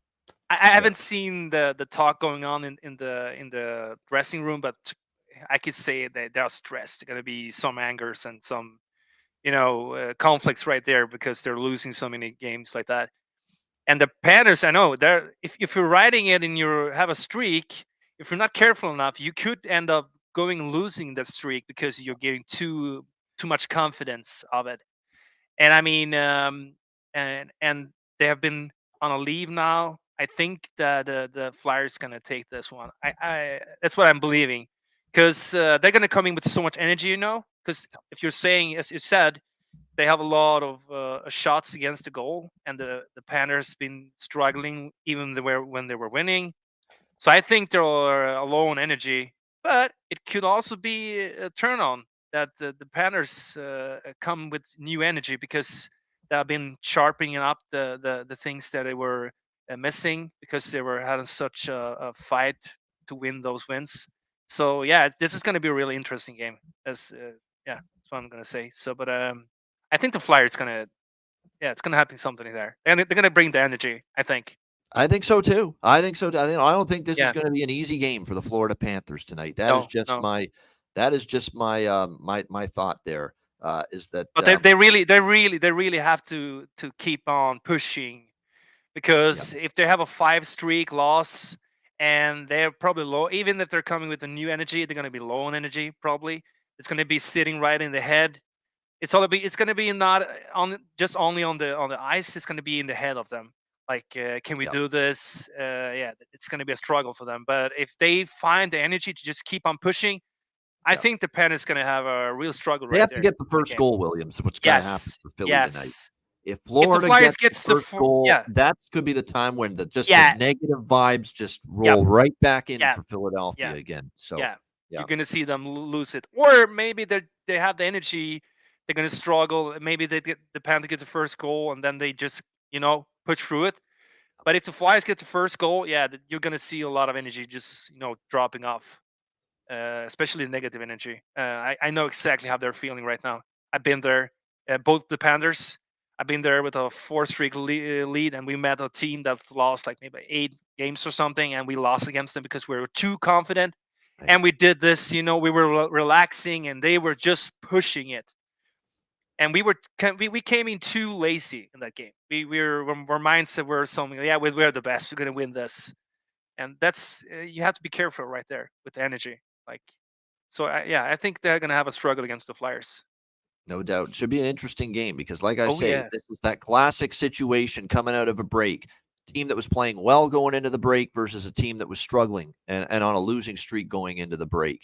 I haven't seen the talk going on in the dressing room, but I could say that they're stressed. There's going to be some angers and some conflicts right there because they're losing so many games like that. And the Panthers, I know they're if you're riding it and you have a streak, if you're not careful enough, you could end up losing that streak because you're getting too much confidence of it. And I mean, and they have been on a leave now. I think that the Flyers gonna take this one. I that's what I'm believing because they're gonna come in with so much energy, Because if you're saying, as you said, they have a lot of shots against the goal, and the Panthers been struggling even when they were winning. So I think they're low on energy, but it could also be a turn on that the Panthers come with new energy because they have been sharpening up the things that they were missing because they were having such a fight to win those wins. So yeah, this is going to be a really interesting game. That's what I'm going to say. So, but I think the Flyers it's gonna happen something there, and they're gonna bring the energy. I think. I think so too. I don't think this is going to be an easy game for the Florida Panthers tonight. That is just my my thought there. Is that? But they really have to keep on pushing because if they have a 5 streak loss and they're probably low, even if they're coming with a new energy, they're going to be low on energy. Probably it's going to be sitting right in the head. It's going to be not on just only on the ice. It's going to be in the head of them. Like, can we do this? It's going to be a struggle for them. But if they find the energy to just keep on pushing, I think the Pen is going to have a real struggle. They have to get the first goal, Williams. What's going to happen for Philly tonight? If Florida gets the first goal, that could be the time when the negative vibes just roll right back in for Philadelphia again. So you're going to see them lose it, or maybe they have the energy. They're going to struggle. Maybe they get the Panthers get the first goal, and then they just push through it. But if the Flyers get the first goal, you're going to see a lot of energy just dropping off, especially negative energy. I know exactly how they're feeling right now. I've been there. Both the Panthers. I've been there with a 4-streak lead, and we met a team that lost like maybe 8 games or something, and we lost against them because we were too confident. Right. And we did this, we were relaxing, and they were just pushing it. And we came in too lazy in that game. Our mindset were something. Yeah, we're the best. We're gonna win this, and that's you have to be careful right there with the energy. Like, so I think they're gonna have a struggle against the Flyers. No doubt. Should be an interesting game because, like I Oh say, yeah, this is that classic situation coming out of a break. Team that was playing well going into the break versus a team that was struggling and on a losing streak going into the break.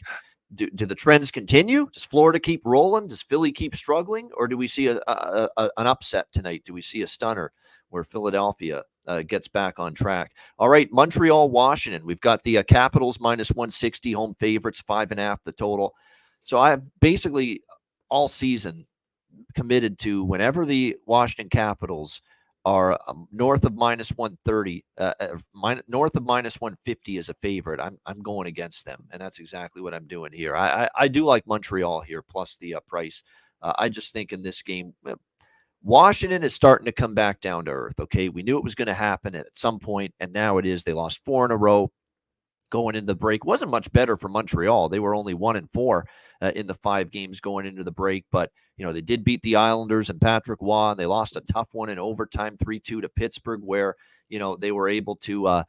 Do the trends continue? Does Florida keep rolling? Does Philly keep struggling? Or do we see an upset tonight? Do we see a stunner where Philadelphia gets back on track? All right, Montreal, Washington. We've got the Capitals -160, home favorites, 5.5 the total. So I have basically all season committed to whenever the Washington Capitals are north of -130, north of -150 as a favorite. I'm going against them, and that's exactly what I'm doing here. I do like Montreal here plus the price. I just think in this game, Washington is starting to come back down to earth. Okay, we knew it was going to happen at some point, and now it is. They lost 4 in a row. Going into the break wasn't much better for Montreal. They were only 1-4 in the 5 games going into the break, but they did beat the Islanders and Patrick Waugh. And they lost a tough one in overtime, 3-2 to Pittsburgh, where they were able to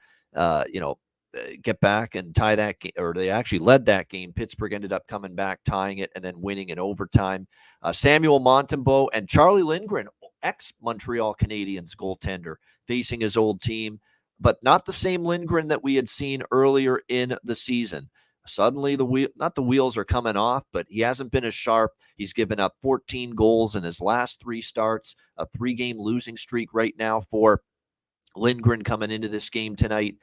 get back and tie that game, or they actually led that game. Pittsburgh ended up coming back, tying it, and then winning in overtime. Samuel Montembeault and Charlie Lindgren, ex-Montreal Canadiens goaltender, facing his old team, but not the same Lindgren that we had seen earlier in the season. Suddenly, the wheels are coming off, but he hasn't been as sharp. He's given up 14 goals in his last 3 starts, a 3-game losing streak right now for Lindgren coming into this game tonight.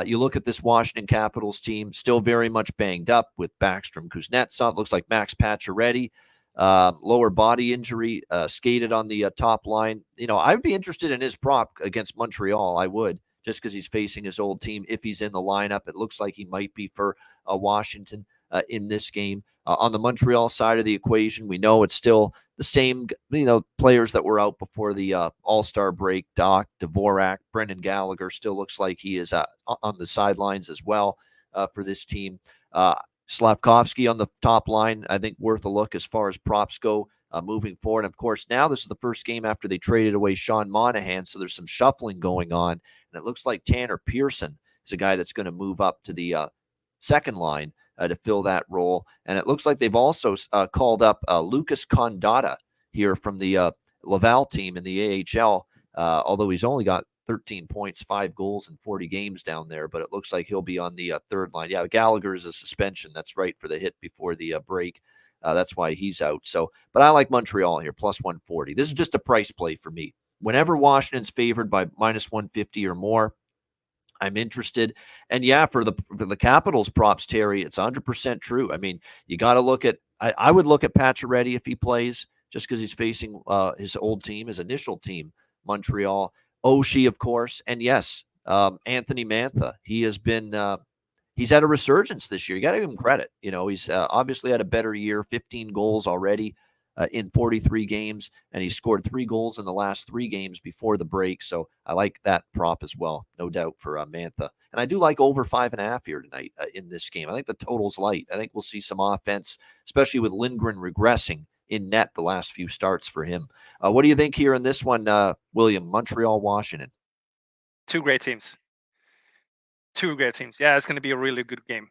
You look at this Washington Capitals team, still very much banged up with Backstrom, Kuznetsov. Looks like Max Pacioretty, lower body injury, skated on the top line. I'd be interested in his prop against Montreal. I would, just because he's facing his old team. If he's in the lineup, it looks like he might be for Washington in this game. On the Montreal side of the equation, we know it's still the same, players that were out before the All-Star break. Dvorak, Brendan Gallagher still looks like he is on the sidelines as well for this team. Slavkovsky on the top line, I think worth a look as far as props go moving forward. And of course, now this is the first game after they traded away Sean Monahan, so there's some shuffling going on. And it looks like Tanner Pearson is a guy that's going to move up to the second line to fill that role. And it looks like they've also called up Lucas Condotta here from the Laval team in the AHL, although he's only got 13 points, 5 goals in 40 games down there, but it looks like he'll be on the third line. Yeah, Gallagher is a suspension. That's right, for the hit before the break. That's why he's out. So, but I like Montreal here, plus 140. This is just a price play for me. Whenever Washington's favored by minus 150 or more, I'm interested. And yeah, for the Capitals props, Terry, it's 100% true. I mean, you got to look at, I would look at Pacioretty if he plays, just because he's facing his old team, his initial team, Montreal. Oshie, of course. And yes, Anthony Mantha. He has been, he's had a resurgence this year. You got to give him credit. He's obviously had a better year, 15 goals already in 43 games, and he scored 3 goals in the last 3 games before the break. So I like that prop as well, no doubt, for Mantha. And I do like over 5.5 here tonight in this game. I think the total's light. I think we'll see some offense, especially with Lindgren regressing in net the last few starts for him. What do you think here in this one, William? Montreal, Washington. 2 great teams. 2 great teams. Yeah, it's going to be a really good game.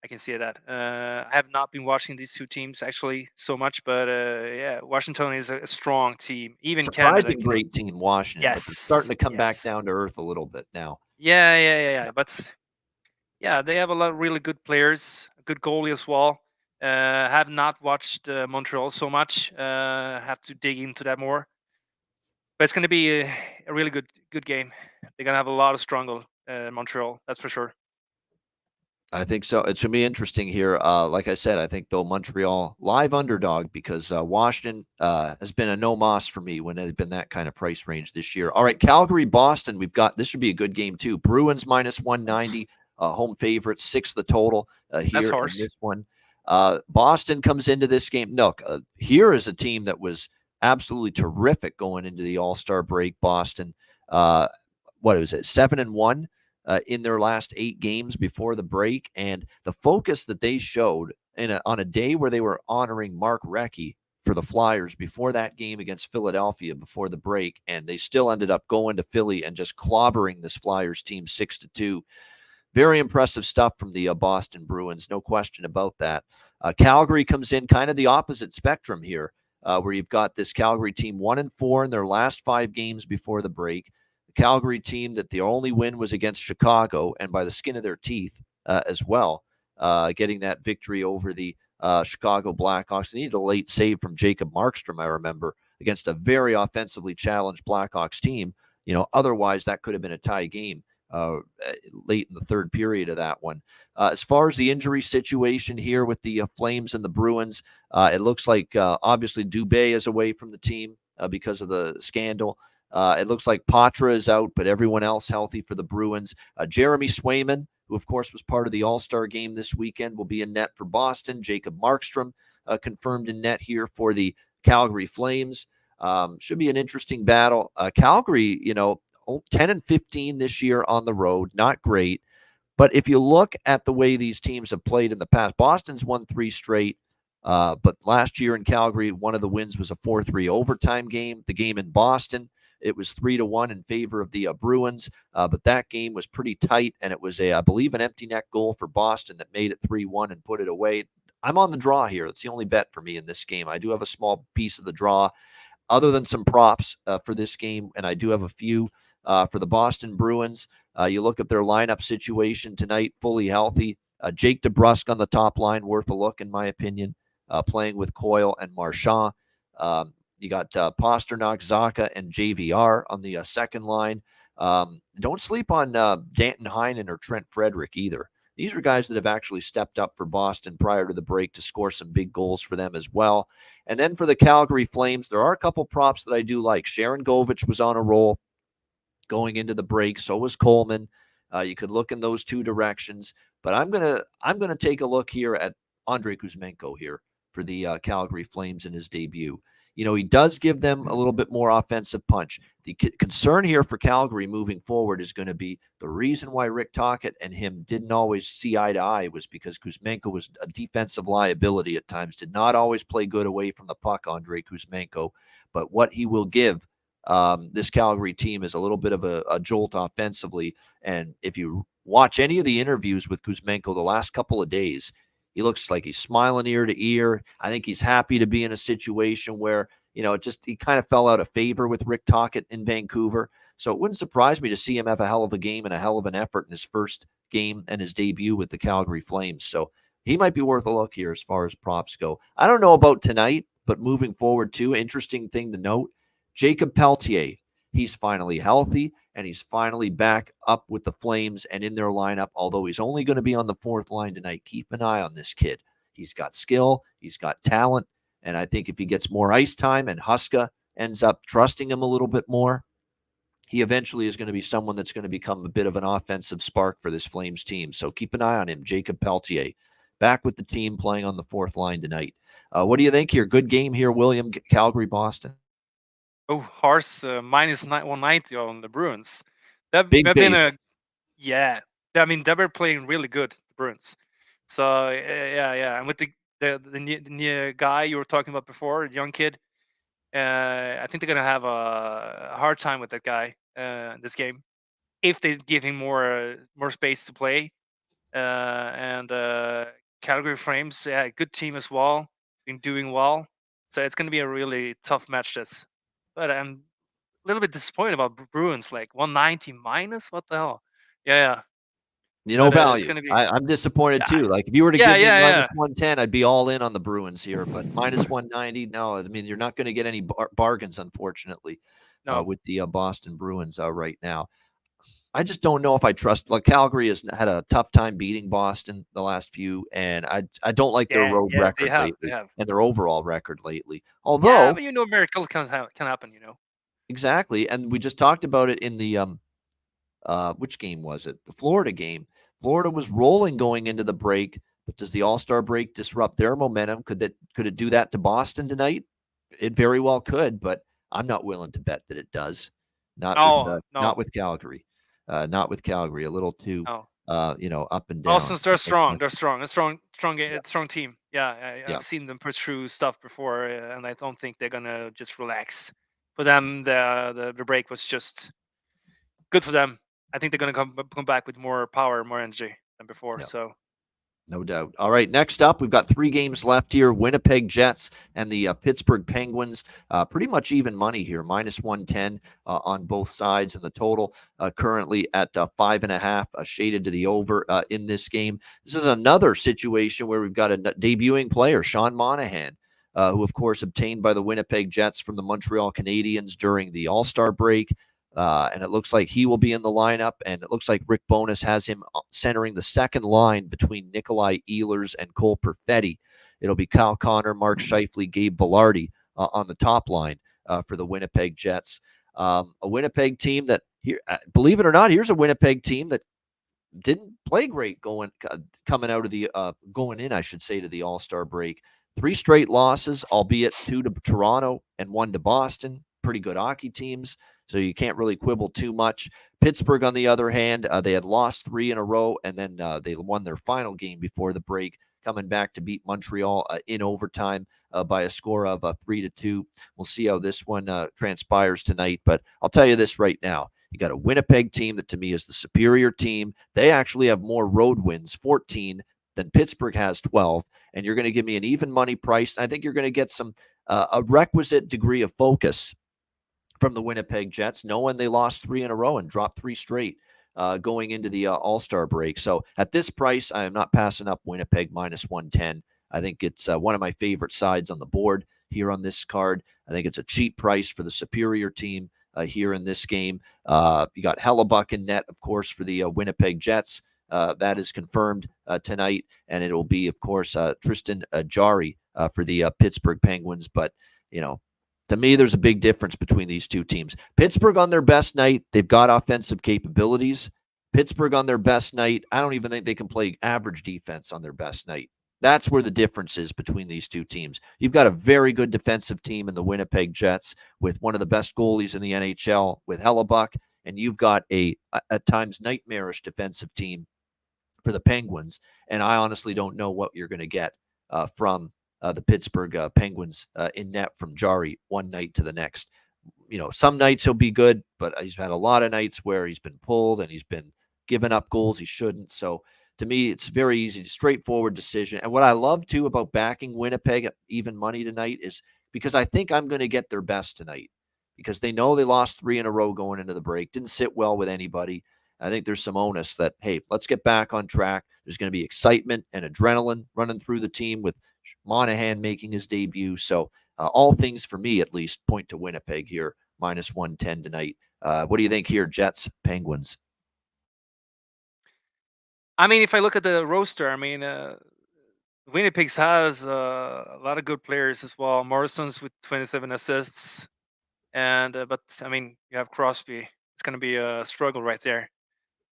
I can see that. I have not been watching these 2 teams actually so much, but yeah, Washington is a strong team. Even Surprising Canada. Great team, Washington. Yes, but they're starting to come back down to earth a little bit now. Yeah. But yeah, they have a lot of really good players, a good goalie as well. Have not watched Montreal so much. Have to dig into that more. But it's going to be a really good game. They're going to have a lot of struggle, Montreal. That's for sure. I think so. It should be interesting here. Like I said, I think though Montreal live underdog because Washington has been a no moss for me when they've been that kind of price range this year. All right, Calgary, Boston. We've got this should be a good game too. Bruins minus 190, home favorite, 6 the total here in this one. Boston comes into this game. No, here is a team that was absolutely terrific going into the All-Star break. Boston, what was it, 7-1? In their last 8 games before the break, and the focus that they showed on a day where they were honoring Mark Recchi for the Flyers before that game against Philadelphia before the break, and they still ended up going to Philly and just clobbering this Flyers team 6-2. Very impressive stuff from the Boston Bruins, no question about that. Calgary comes in kind of the opposite spectrum here, where you've got this Calgary team 1-4 in their last 5 games before the break. Calgary team that the only win was against Chicago, and by the skin of their teeth as well, getting that victory over the Chicago Blackhawks. They needed a late save from Jacob Markstrom, I remember, against a very offensively challenged Blackhawks team. Otherwise that could have been a tie game late in the third period of that one. As far as the injury situation here with the Flames and the Bruins, it looks like obviously Dubé is away from the team because of the scandal. It looks like Patra is out, but everyone else healthy for the Bruins. Jeremy Swayman, who, of course, was part of the All-Star game this weekend, will be in net for Boston. Jacob Markstrom confirmed in net here for the Calgary Flames. Should be an interesting battle. Calgary, 10-15 this year on the road. Not great. But if you look at the way these teams have played in the past, Boston's won 3 straight. But last year in Calgary, one of the wins was a 4-3 overtime game. The game in Boston, it was 3-1 in favor of the Bruins, but that game was pretty tight, and it was I believe, an empty net goal for Boston that made it 3-1 and put it away. I'm on the draw here. That's the only bet for me in this game. I do have a small piece of the draw, other than some props for this game, and I do have a few for the Boston Bruins. You look at their lineup situation tonight, fully healthy. Jake DeBrusk on the top line, worth a look in my opinion, playing with Coyle and Marchand. You got Pasternak, Zacha, and JVR on the second line. Don't sleep on Danton Heinen or Trent Frederick either. These are guys that have actually stepped up for Boston prior to the break to score some big goals for them as well. And then for the Calgary Flames, there are a couple props that I do like. Sharon Govich was on a roll going into the break. So was Coleman. You could look in those 2 directions. But I'm gonna take a look here at Andrei Kuzmenko here for the Calgary Flames in his debut. He does give them a little bit more offensive punch. The concern here for Calgary moving forward is going to be the reason why Rick Tocchet and him didn't always see eye to eye was because Kuzmenko was a defensive liability at times, did not always play good away from the puck, Andrei Kuzmenko. But what he will give this Calgary team is a little bit of a jolt offensively. And if you watch any of the interviews with Kuzmenko the last couple of days, he looks like he's smiling ear to ear. I think he's happy to be in a situation where, he kind of fell out of favor with Rick Tocchet in Vancouver. So it wouldn't surprise me to see him have a hell of a game and a hell of an effort in his first game and his debut with the Calgary Flames. So he might be worth a look here as far as props go. I don't know about tonight, but moving forward too, interesting thing to note, Jacob Pelletier. He's finally healthy, and he's finally back up with the Flames and in their lineup, although he's only going to be on the 4th line tonight. Keep an eye on this kid. He's got skill, he's got talent, and I think if he gets more ice time and Huska ends up trusting him a little bit more, he eventually is going to be someone that's going to become a bit of an offensive spark for this Flames team. So keep an eye on him, Jacob Pelletier, back with the team playing on the 4th line tonight. What do you think here? Good game here, William, Calgary, Boston. Oh, Horse minus 190 on the Bruins. They've Big been they were playing really good, the Bruins. So yeah. And with the new guy you were talking about before, the young kid, I think they're gonna have a hard time with that guy this game if they give him more space to play. And Calgary Flames, good team as well, been doing well. So it's gonna be a really tough match. But I'm a little bit disappointed about Bruins, like 190 minus. What the hell? Yeah. Value. It's gonna be. I'm disappointed too. Like if you were to give me minus 110, I'd be all in on the Bruins here. But minus 190, no. I mean, you're not going to get any bargains, unfortunately, with the Boston Bruins right now. I just don't know if I trust. Like Calgary has had a tough time beating Boston the last few, and I don't like their road Yeah, they record have. They lately have. and their overall record lately. Yeah, Although but miracles can happen. exactly, and we just talked about it in the which game was it? The Florida game. Florida was rolling going into the break, but does the All-Star break disrupt their momentum? Could it do that to Boston tonight? It very well could, but I'm not willing to bet that it does. Not Oh not no, with Calgary. Not with Calgary. A little too no. up and down. Boston's they're I think strong. They're strong. A yeah, strong team. Yeah, yeah, I've seen them push through stuff before, and I don't think they're gonna just relax. For them, the break was just good for them. I think they're gonna come back with more power, more energy than before. yeah. So No doubt. All right, next up, we've got 3 games left here. Winnipeg Jets and the Pittsburgh Penguins. Pretty much even money here, -110 on both sides, and the total currently at 5.5, shaded to the over in this game. This is another situation where we've got a debuting player, Sean Monahan, who, of course, obtained by the Winnipeg Jets from the Montreal Canadiens during the All-Star break. And it looks like he will be in the lineup, and it looks like Rick Bowness has him centering the second line between Nikolai Ehlers and Cole Perfetti. It'll be Kyle Connor, Mark Scheifele, Gabe Vilardi on the top line for the Winnipeg Jets. A Winnipeg team that, here, believe it or not, here's a Winnipeg team that didn't play great coming out of the going in, I should say, to the All-Star break. 3 straight losses, albeit 2 to Toronto and 1 to Boston. Pretty good hockey teams, so you can't really quibble too much. Pittsburgh, on the other hand, they had lost 3 in a row, and then they won their final game before the break, coming back to beat Montreal in overtime by a score of 3-2. We'll see how this one transpires tonight, but I'll tell you this right now. You got a Winnipeg team that, to me, is the superior team. They actually have more road wins, 14, than Pittsburgh has, 12. And you're going to give me an even money price. I think you're going to get some a requisite degree of focus from the Winnipeg Jets, knowing they lost 3 in a row and dropped 3 straight going into the All-Star break. So at this price, I am not passing up Winnipeg -110. I think it's one of my favorite sides on the board here on this card. I think it's a cheap price for the superior team here in this game. You got Hellebuck in net, of course, for the Winnipeg Jets. That is confirmed tonight, and it will be, of course, Tristan Jarry for the Pittsburgh Penguins. But, to me, there's a big difference between these two teams. Pittsburgh on their best night, they've got offensive capabilities. Pittsburgh on their best night, I don't even think they can play average defense on their best night. That's where the difference is between these two teams. You've got a very good defensive team in the Winnipeg Jets with one of the best goalies in the NHL with Hellebuck, and you've got a at times nightmarish defensive team for the Penguins. And I honestly don't know what you're going to get from the Pittsburgh Penguins in net from Jarry one night to the next. Some nights he'll be good, but he's had a lot of nights where he's been pulled and he's been giving up goals he shouldn't. So to me, it's very easy, straightforward decision. And what I love, too, about backing Winnipeg at even money tonight is because I think I'm going to get their best tonight because they know they lost 3 in a row going into the break, didn't sit well with anybody. I think there's some onus that, hey, let's get back on track. There's going to be excitement and adrenaline running through the team with Monahan making his debut. So all things, for me at least, point to Winnipeg here, -110 tonight. What do you think here, Jets, Penguins? I mean, if I look at the roster, Winnipeg has a lot of good players as well. Morrison's with 27 assists, and but you have Crosby. It's going to be a struggle right there.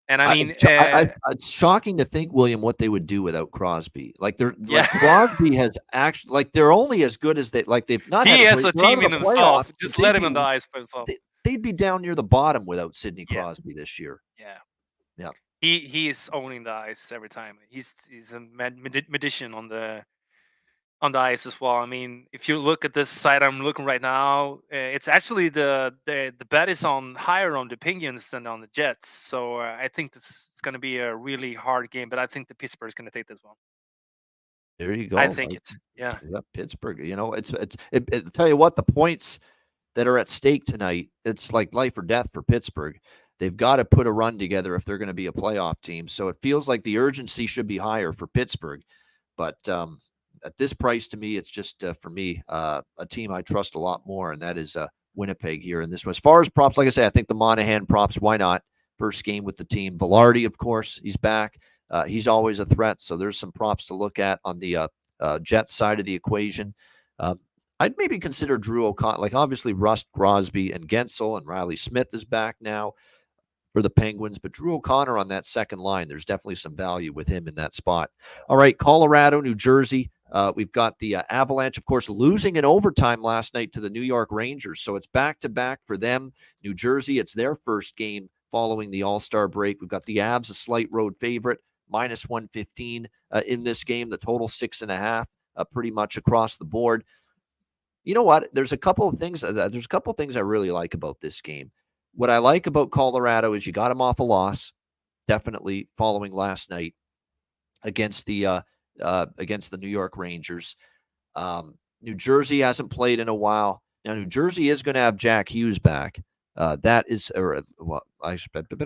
And it's shocking to think, William, what they would do without Crosby. Crosby has actually, they're only as good as they've not. He had has a team in himself. Just let him on the ice by himself. They'd be down near the bottom without Sidney Crosby this year. Yeah. He is owning the ice every time. He's a magician on the ice as well. I mean, if you look at this side I'm looking right now, it's actually the bet is higher on the Penguins than on the Jets. So I think it's going to be a really hard game, but I think the Pittsburgh is going to take this one. There you go. I think it. Yeah, Pittsburgh. It tell you what, the points that are at stake tonight, it's like life or death for Pittsburgh. They've got to put a run together if they're going to be a playoff team. So it feels like the urgency should be higher for Pittsburgh, but at this price, to me, it's just, for me, a team I trust a lot more, and that is Winnipeg here in this one. As far as props, like I say, I think the Monahan props, why not? first game with the team. Velarde, of course, he's back. He's always a threat, so there's some props to look at on the Jets side of the equation. I'd maybe consider Drew O'Connor. Like, obviously, Rust, Crosby, and Gensel, and Riley Smith is back now for the Penguins, but Drew O'Connor on that second line, there's definitely some value with him in that spot. All right, Colorado, New Jersey. We've got the Avalanche, of course, losing in overtime last night to the New York Rangers. So it's back-to-back for them. New Jersey, it's their first game following the All-Star break. We've got the Avs, a slight road favorite, minus 115 in this game. The total 6.5, pretty much across the board. You know what? There's a couple of things. I really like about this game. What I like about Colorado is you got them off a loss, definitely following last night against the New York Rangers. New Jersey hasn't played in a while. Now, New Jersey is going to have Jack Hughes back. I better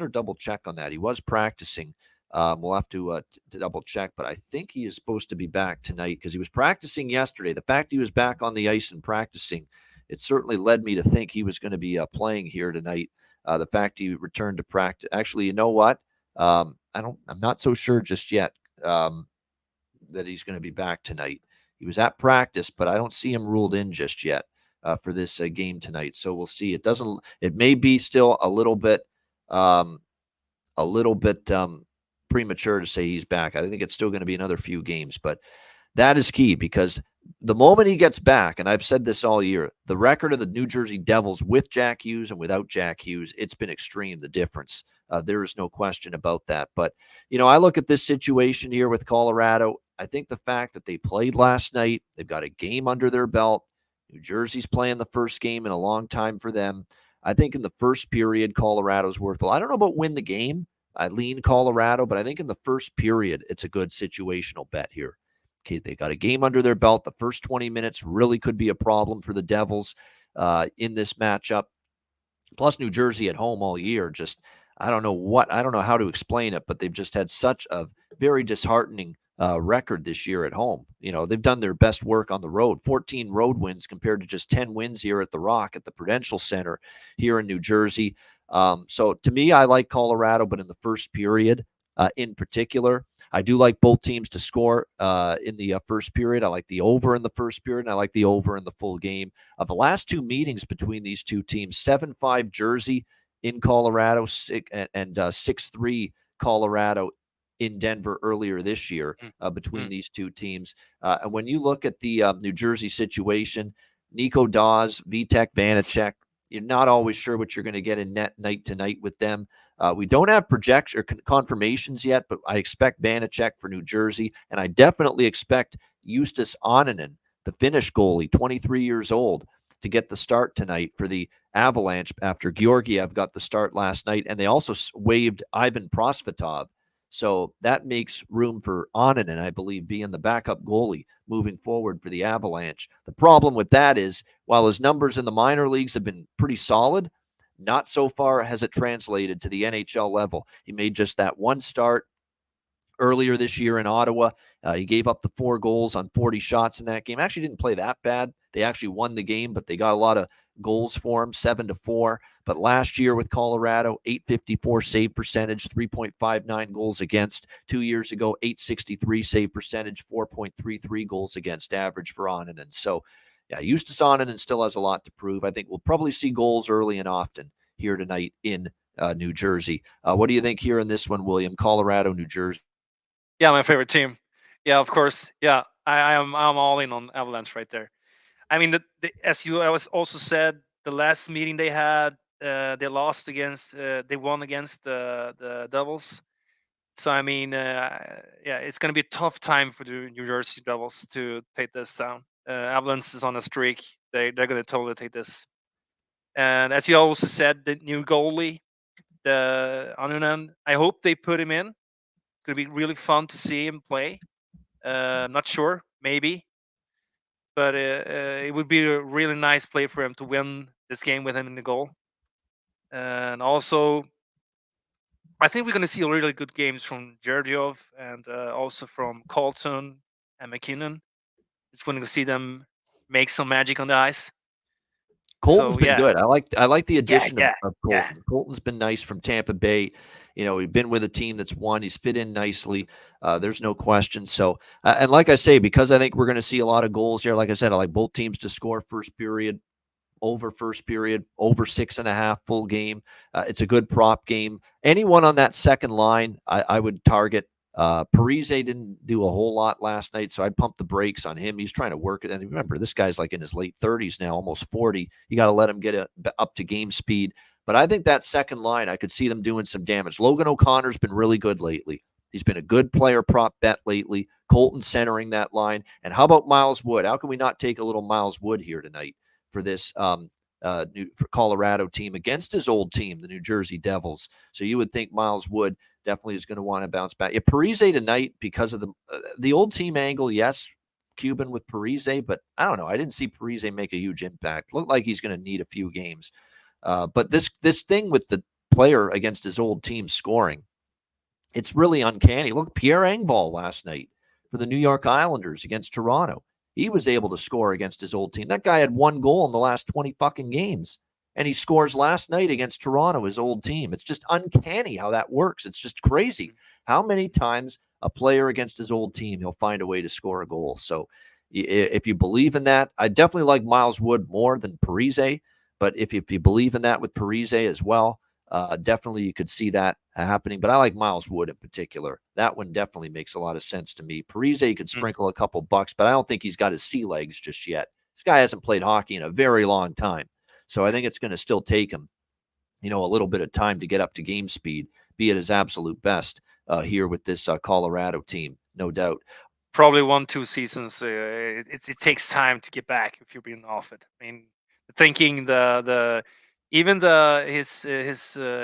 double check on that. He was practicing. We'll have to double check, but I think he is supposed to be back tonight because he was practicing yesterday. The fact he was back on the ice and practicing, it certainly led me to think he was going to be playing here tonight. The fact he returned to practice. Actually, you know what? I'm not so sure just yet that he's going to be back tonight. He was at practice, but I don't see him ruled in just yet for this game tonight. So we'll see. It may be still a little bit premature to say he's back. I think it's still going to be another few games, but that is key because the moment he gets back, and I've said this all year, the record of the New Jersey Devils with Jack Hughes and without Jack Hughes, it's been extreme, the difference. There is no question about that. But, I look at this situation here with Colorado. I think the fact that they played last night, they've got a game under their belt. New Jersey's playing the first game in a long time for them. I think in the first period, Colorado's worth I don't know about win the game. I lean Colorado, but I think in the first period, it's a good situational bet here. Okay, they got a game under their belt. The first 20 minutes really could be a problem for the Devils in this matchup. Plus, New Jersey at home all year, I don't know how to explain it, but they've just had such a very disheartening record this year at home. They've done their best work on the road, 14 road wins compared to just 10 wins here at the Rock at the Prudential Center here in New Jersey. So to me, I like Colorado, but in the first period in particular, I do like both teams to score in the first period. I like the over in the first period, and I like the over in the full game. Of the last two meetings between these two teams, 7-5 Jersey in Colorado and 6-3 Colorado in Denver earlier this year between these two teams. And when you look at the New Jersey situation, Nico Daws, Vitek Vanacek, you're not always sure what you're going to get in net night to night with them. We don't have projection or confirmations yet, but I expect Vanacek for New Jersey, and I definitely expect Justus Onninen, the Finnish goalie, 23 years old, to get the start tonight for the Avalanche after Georgiev got the start last night, and they also waived Ivan Prosvetov. So that makes room for Onninen, I believe, being the backup goalie moving forward for the Avalanche. The problem with that is, while his numbers in the minor leagues have been pretty solid, not so far has it translated to the NHL level. He made just that one start earlier this year in Ottawa. He gave up the 4 goals on 40 shots in that game. Actually didn't play that bad. They actually won the game, but they got a lot of goals for him, 7-4. But last year with Colorado, .854 save percentage, 3.59 goals against. 2 years ago, .863 save percentage, 4.33 goals against average for Onninen. So, yeah, Justus Onninen still has a lot to prove. I think we'll probably see goals early and often here tonight in New Jersey. What do you think here in this one, William? Colorado, New Jersey. Yeah, my favorite team. Yeah, of course. Yeah, I'm all in on Avalanche right there. I mean, as you also said, the last meeting they had, they lost against, they won against the Devils. So I mean, yeah, it's going to be a tough time for the New Jersey Devils to take this down. Avalanche is on a streak. They're going to totally take this. And as you also said, the new goalie, the Anunen, I hope they put him in. It's going to be really fun to see him play. I'm not sure, maybe. But it would be a really nice play for him to win this game with him in the goal. And also, I think we're going to see really good games from Georgiev and also from Colton and McKinnon. It's going to see them make some magic on the ice. Colton's So been yeah, good. I like the yeah, addition yeah, of yeah. Colton. Colton's been nice from Tampa Bay. He's been with a team that's won. He's fit in nicely. There's no question. So, and like I say, because I think we're going to see a lot of goals here. Like I said, I like both teams to score first period, over 6.5 full game. It's a good prop game. Anyone on that second line, I would target. Parise didn't do a whole lot last night, so I'd pump the brakes on him. He's trying to work it. And remember, this guy's like in his late 30s now, almost 40. You got to let him get up to game speed. But I think that second line, I could see them doing some damage. Logan O'Connor's been really good lately. He's been a good player prop bet lately. Colton centering that line. And how about Miles Wood? How can we not take a little Miles Wood here tonight for this for Colorado team against his old team, the New Jersey Devils? So you would think Miles Wood definitely is going to want to bounce back. Yeah, Parise tonight because of the old team angle. Yes, Cuban with Parise, but I don't know. I didn't see Parise make a huge impact. Looked like he's going to need a few games. But this thing with the player against his old team scoring, it's really uncanny. Look, Pierre Engvall last night for the New York Islanders against Toronto. He was able to score against his old team. That guy had one goal in the last 20 fucking games. And he scores last night against Toronto, his old team. It's just uncanny how that works. It's just crazy. How many times a player against his old team, he'll find a way to score a goal. So if you believe in that, I definitely like Miles Wood more than Parise. But if you believe in that with Parise as well, definitely you could see that happening. But I like Miles Wood in particular. That one definitely makes a lot of sense to me. Parise, you could sprinkle a couple bucks, but I don't think he's got his sea legs just yet. This guy hasn't played hockey in a very long time. So I think it's going to still take him, a little bit of time to get up to game speed, be at his absolute best here with this Colorado team, no doubt. Probably 1-2 seasons. It takes time to get back if you're being off it. I mean, thinking his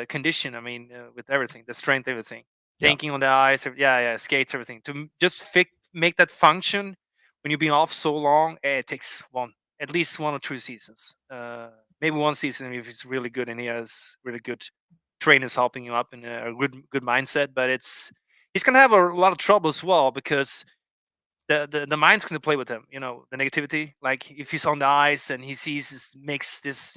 condition. I mean, with everything, the strength, everything, thinking on the ice, skates, everything. To just make that function when you've been off so long, it takes at least 1 or 2 seasons. Maybe 1 season if he's really good and he has really good trainers helping him up in a good mindset. But he's gonna have a lot of trouble as well because the mind's going to play with him, the negativity. Like if he's on the ice and he makes this,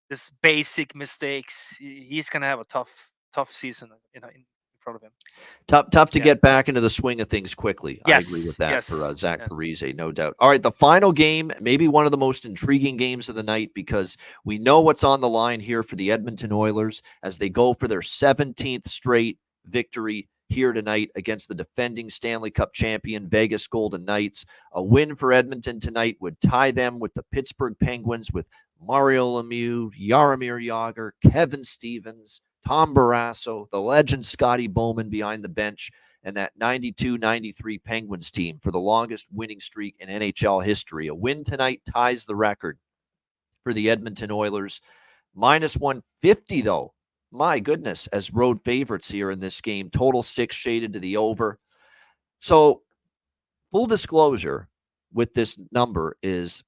this basic mistakes, he's going to have a tough season, in front of him. Tough to get back into the swing of things quickly. Yes, I agree with that for Zach yes. Parise, no doubt. All right, the final game, maybe one of the most intriguing games of the night because we know what's on the line here for the Edmonton Oilers as they go for their 17th straight victory here tonight against the defending Stanley Cup champion Vegas Golden Knights. A win for Edmonton tonight would tie them with the Pittsburgh Penguins with Mario Lemieux, Jaromir Jagr, Kevin Stevens, Tom Barrasso, the legend Scotty Bowman behind the bench, and that 92-93 Penguins team for the longest winning streak in NHL history. A win tonight ties the record for the Edmonton Oilers. Minus 150, though. My goodness, as road favorites here in this game. Total 6 shaded to the over. So, full disclosure with this number is,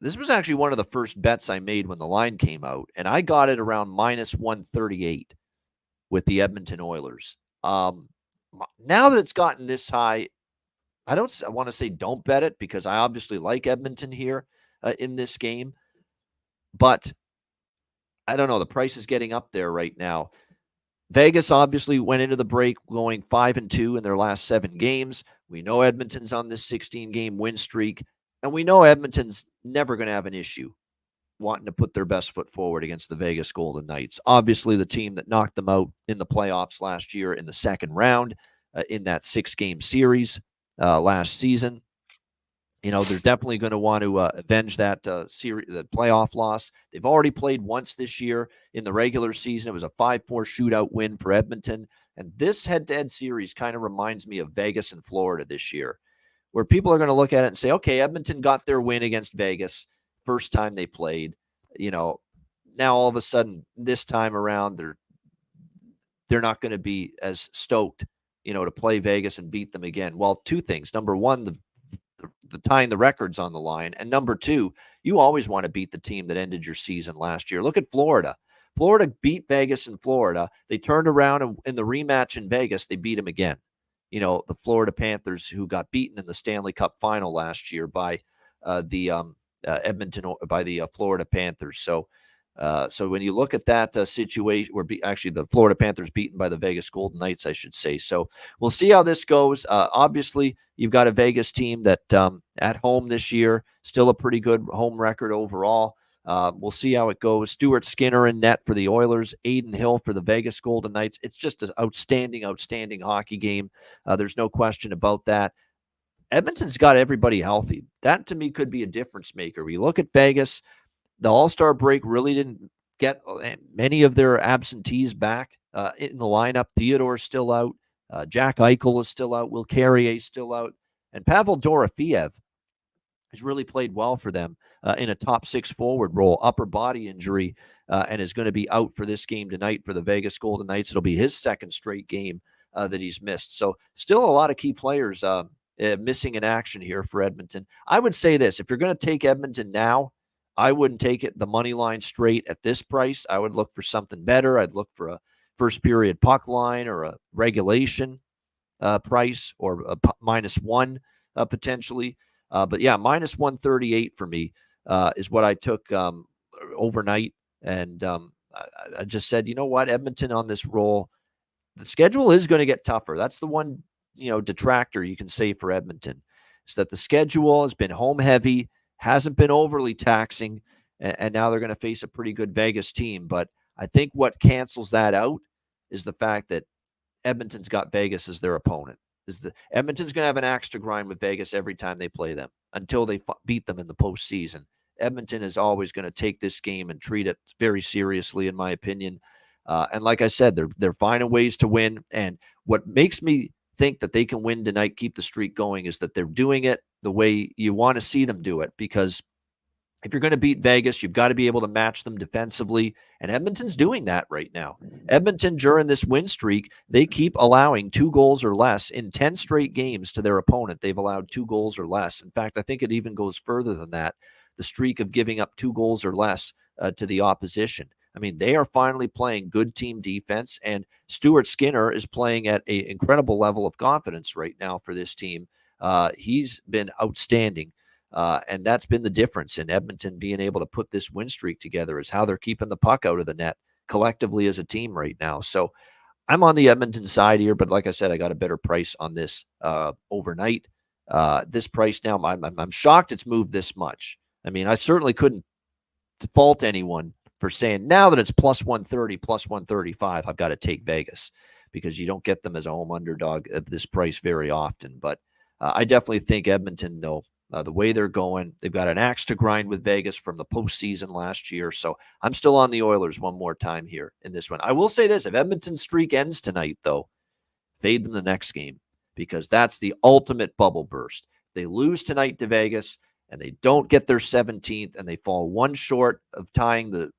this was actually one of the first bets I made when the line came out, and I got it around minus 138 with the Edmonton Oilers. Now that it's gotten this high, I want to say don't bet it because I obviously like Edmonton here in this game, but I don't know. The price is getting up there right now. Vegas obviously went into the break going 5-2 in their last 7 games. We know Edmonton's on this 16-game win streak, and we know Edmonton's never going to have an issue wanting to put their best foot forward against the Vegas Golden Knights. Obviously, the team that knocked them out in the playoffs last year in the second round in that 6-game series last season. They're definitely going to want to avenge that series, the playoff loss. They've already played once this year in the regular season. It was a 5-4 shootout win for Edmonton. And this head-to-head series kind of reminds me of Vegas and Florida this year, where people are going to look at it and say, okay, Edmonton got their win against Vegas first time they played. Now all of a sudden, this time around, they're not going to be as stoked, to play Vegas and beat them again. Well, 2 things. Number one, the tying the records on the line. And number 2, you always want to beat the team that ended your season last year. Look at Florida. Florida beat Vegas in Florida. They turned around and in the rematch in Vegas, they beat them again. The Florida Panthers, who got beaten in the Stanley Cup final last year by the Edmonton by the Florida Panthers. So when you look at that situation, actually the Florida Panthers beaten by the Vegas Golden Knights, I should say. So we'll see how this goes. Obviously, you've got a Vegas team that at home this year, still a pretty good home record overall. We'll see how it goes. Stuart Skinner in net for the Oilers, Aiden Hill for the Vegas Golden Knights. It's just an outstanding hockey game. There's no question about that. Edmonton's got everybody healthy. That, to me, could be a difference maker. We look at Vegas. The All-Star break really didn't get many of their absentees back in the lineup. Theodore's still out. Jack Eichel is still out. Will Carrier's still out. And Pavel Dorofeyev has really played well for them in a top six forward role, upper body injury, and is going to be out for this game tonight for the Vegas Golden Knights. It'll be his second straight game that he's missed. So still a lot of key players missing in action here for Edmonton. I would say this, if you're going to take Edmonton now, I wouldn't take it the money line straight at this price. I would look for something better. I'd look for a first period puck line or a regulation price or a -1 potentially. But yeah, -138 for me is what I took overnight. And I just said, you know what, Edmonton on this roll, the schedule is going to get tougher. That's the one, detractor you can say for Edmonton, is that the schedule has been home heavy, hasn't been overly taxing, and now they're going to face a pretty good Vegas team. But I think what cancels that out is the fact that Edmonton's got Vegas as their opponent. Edmonton's going to have an axe to grind with Vegas every time they play them until they beat them in the postseason. Edmonton is always going to take this game and treat it very seriously, in my opinion. And like I said, they're finding ways to win. And what makes me think that they can win tonight, keep the streak going, is that they're doing it the way you want to see them do it. Because if you're going to beat Vegas, you've got to be able to match them defensively. And Edmonton's doing that right now. Edmonton, during this win streak, they keep allowing 2 goals or less in 10 straight games to their opponent. They've allowed 2 goals or less. In fact, I think it even goes further than that, the streak of giving up 2 goals or less to the opposition. I mean, they are finally playing good team defense, and Stuart Skinner is playing at an incredible level of confidence right now for this team. He's been outstanding, and that's been the difference in Edmonton being able to put this win streak together, is how they're keeping the puck out of the net collectively as a team right now. So I'm on the Edmonton side here, but like I said, I got a better price on this overnight. This price now, I'm shocked it's moved this much. I mean, I certainly couldn't fault anyone for saying now that it's +130, +135, I've got to take Vegas, because you don't get them as a home underdog at this price very often. But I definitely think Edmonton, though, the way they're going, they've got an axe to grind with Vegas from the postseason last year. So I'm still on the Oilers one more time here in this one. I will say this, if Edmonton's streak ends tonight, though, fade them the next game, because that's the ultimate bubble burst. They lose tonight to Vegas, and they don't get their 17th, and they fall one short of tying the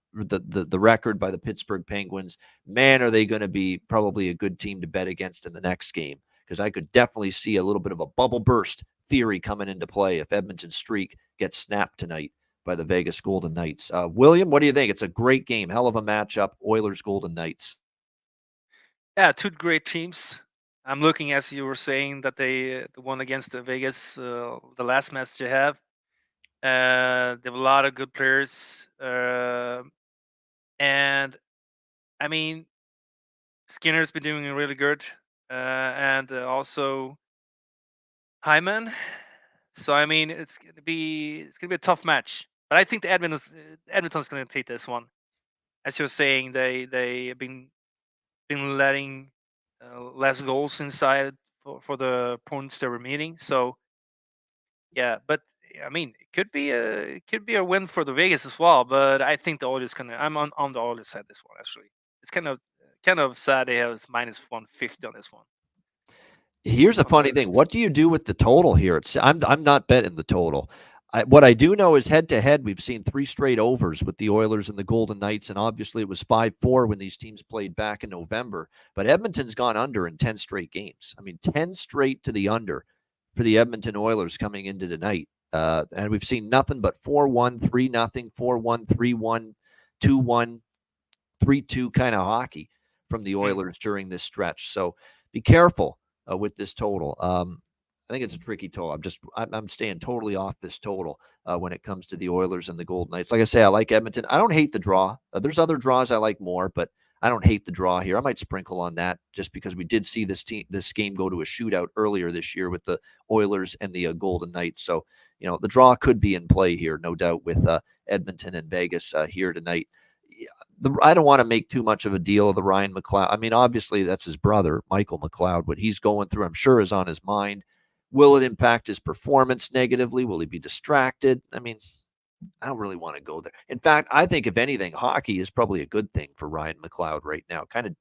record by the Pittsburgh Penguins. Man, are they going to be probably a good team to bet against in the next game, because I could definitely see a little bit of a bubble burst theory coming into play if Edmonton's streak gets snapped tonight by the Vegas Golden Knights. William, what do you think? It's a great game. Hell of a matchup. Oilers Golden Knights. Yeah, 2 great teams. I'm looking, as you were saying, that they won against the Vegas, the last match they have. They have a lot of good players. And I mean, Skinner's been doing really good. And also Hyman. So I mean, it's gonna be a tough match. But I think the Edmonton's gonna take this one. As you're saying, they have been letting less goals inside for the opponents they were meeting. So yeah, but I mean, it could be a win for the Vegas as well. But I think the Oilers I'm on the Oilers side this one, actually. It's kind of sad they have -150 on this one. Here's a funny thing. What do you do with the total here? I'm not betting the total. What I do know is head-to-head, we've seen 3 straight overs with the Oilers and the Golden Knights, and obviously it was 5-4 when these teams played back in November. But Edmonton's gone under in 10 straight games. I mean, 10 straight to the under for the Edmonton Oilers coming into tonight. And we've seen nothing but 4-1, 3-0, 4-1, 3-1, 2-1, 3-2 kind of hockey from the Oilers during this stretch. So be careful with this total. I think it's a tricky total. I'm staying totally off this total when it comes to the Oilers and the Golden Knights. Like I say, I like Edmonton. I don't hate the draw. There's other draws I like more, but I don't hate the draw here. I might sprinkle on that just because we did see this game go to a shootout earlier this year with the Oilers and the Golden Knights. So, the draw could be in play here, no doubt, with Edmonton and Vegas here tonight. I don't want to make too much of a deal of the Ryan McLeod. I mean, obviously, that's his brother, Michael McLeod. What he's going through, I'm sure, is on his mind. Will it impact his performance negatively? Will he be distracted? I mean, I don't really want to go there. In fact, I think, if anything, hockey is probably a good thing for Ryan McLeod right now. Kind of,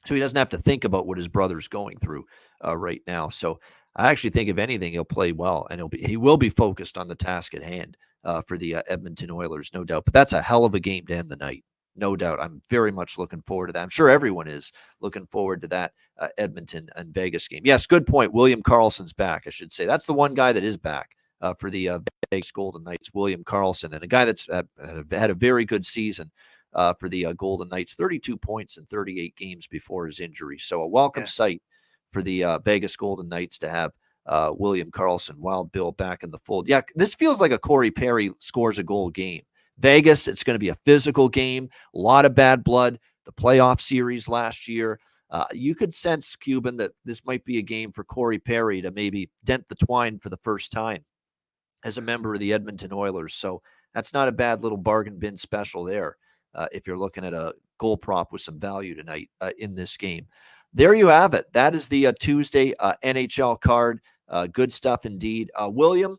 so he doesn't have to think about what his brother's going through right now. So I actually think, if anything, he'll play well, and he will be focused on the task at hand for the Edmonton Oilers, no doubt. But that's a hell of a game to end the night, no doubt. I'm very much looking forward to that. I'm sure everyone is looking forward to that Edmonton and Vegas game. Yes, good point. William Karlsson's back, I should say. That's the one guy that is back for the Vegas Golden Knights, William Karlsson, and a guy that's had a very good season for the Golden Knights, 32 points in 38 games before his injury. So a welcome sight for the Vegas Golden Knights to have William Karlsson, Wild Bill, back in the fold. Yeah, this feels like a Corey Perry scores a goal game. Vegas, it's going to be a physical game, a lot of bad blood. The playoff series last year, you could sense, Cuban, that this might be a game for Corey Perry to maybe dent the twine for the first time as a member of the Edmonton Oilers. So that's not a bad little bargain bin special there if you're looking at a goal prop with some value tonight in this game. There you have it. That is the Tuesday NHL card. Good stuff indeed. William,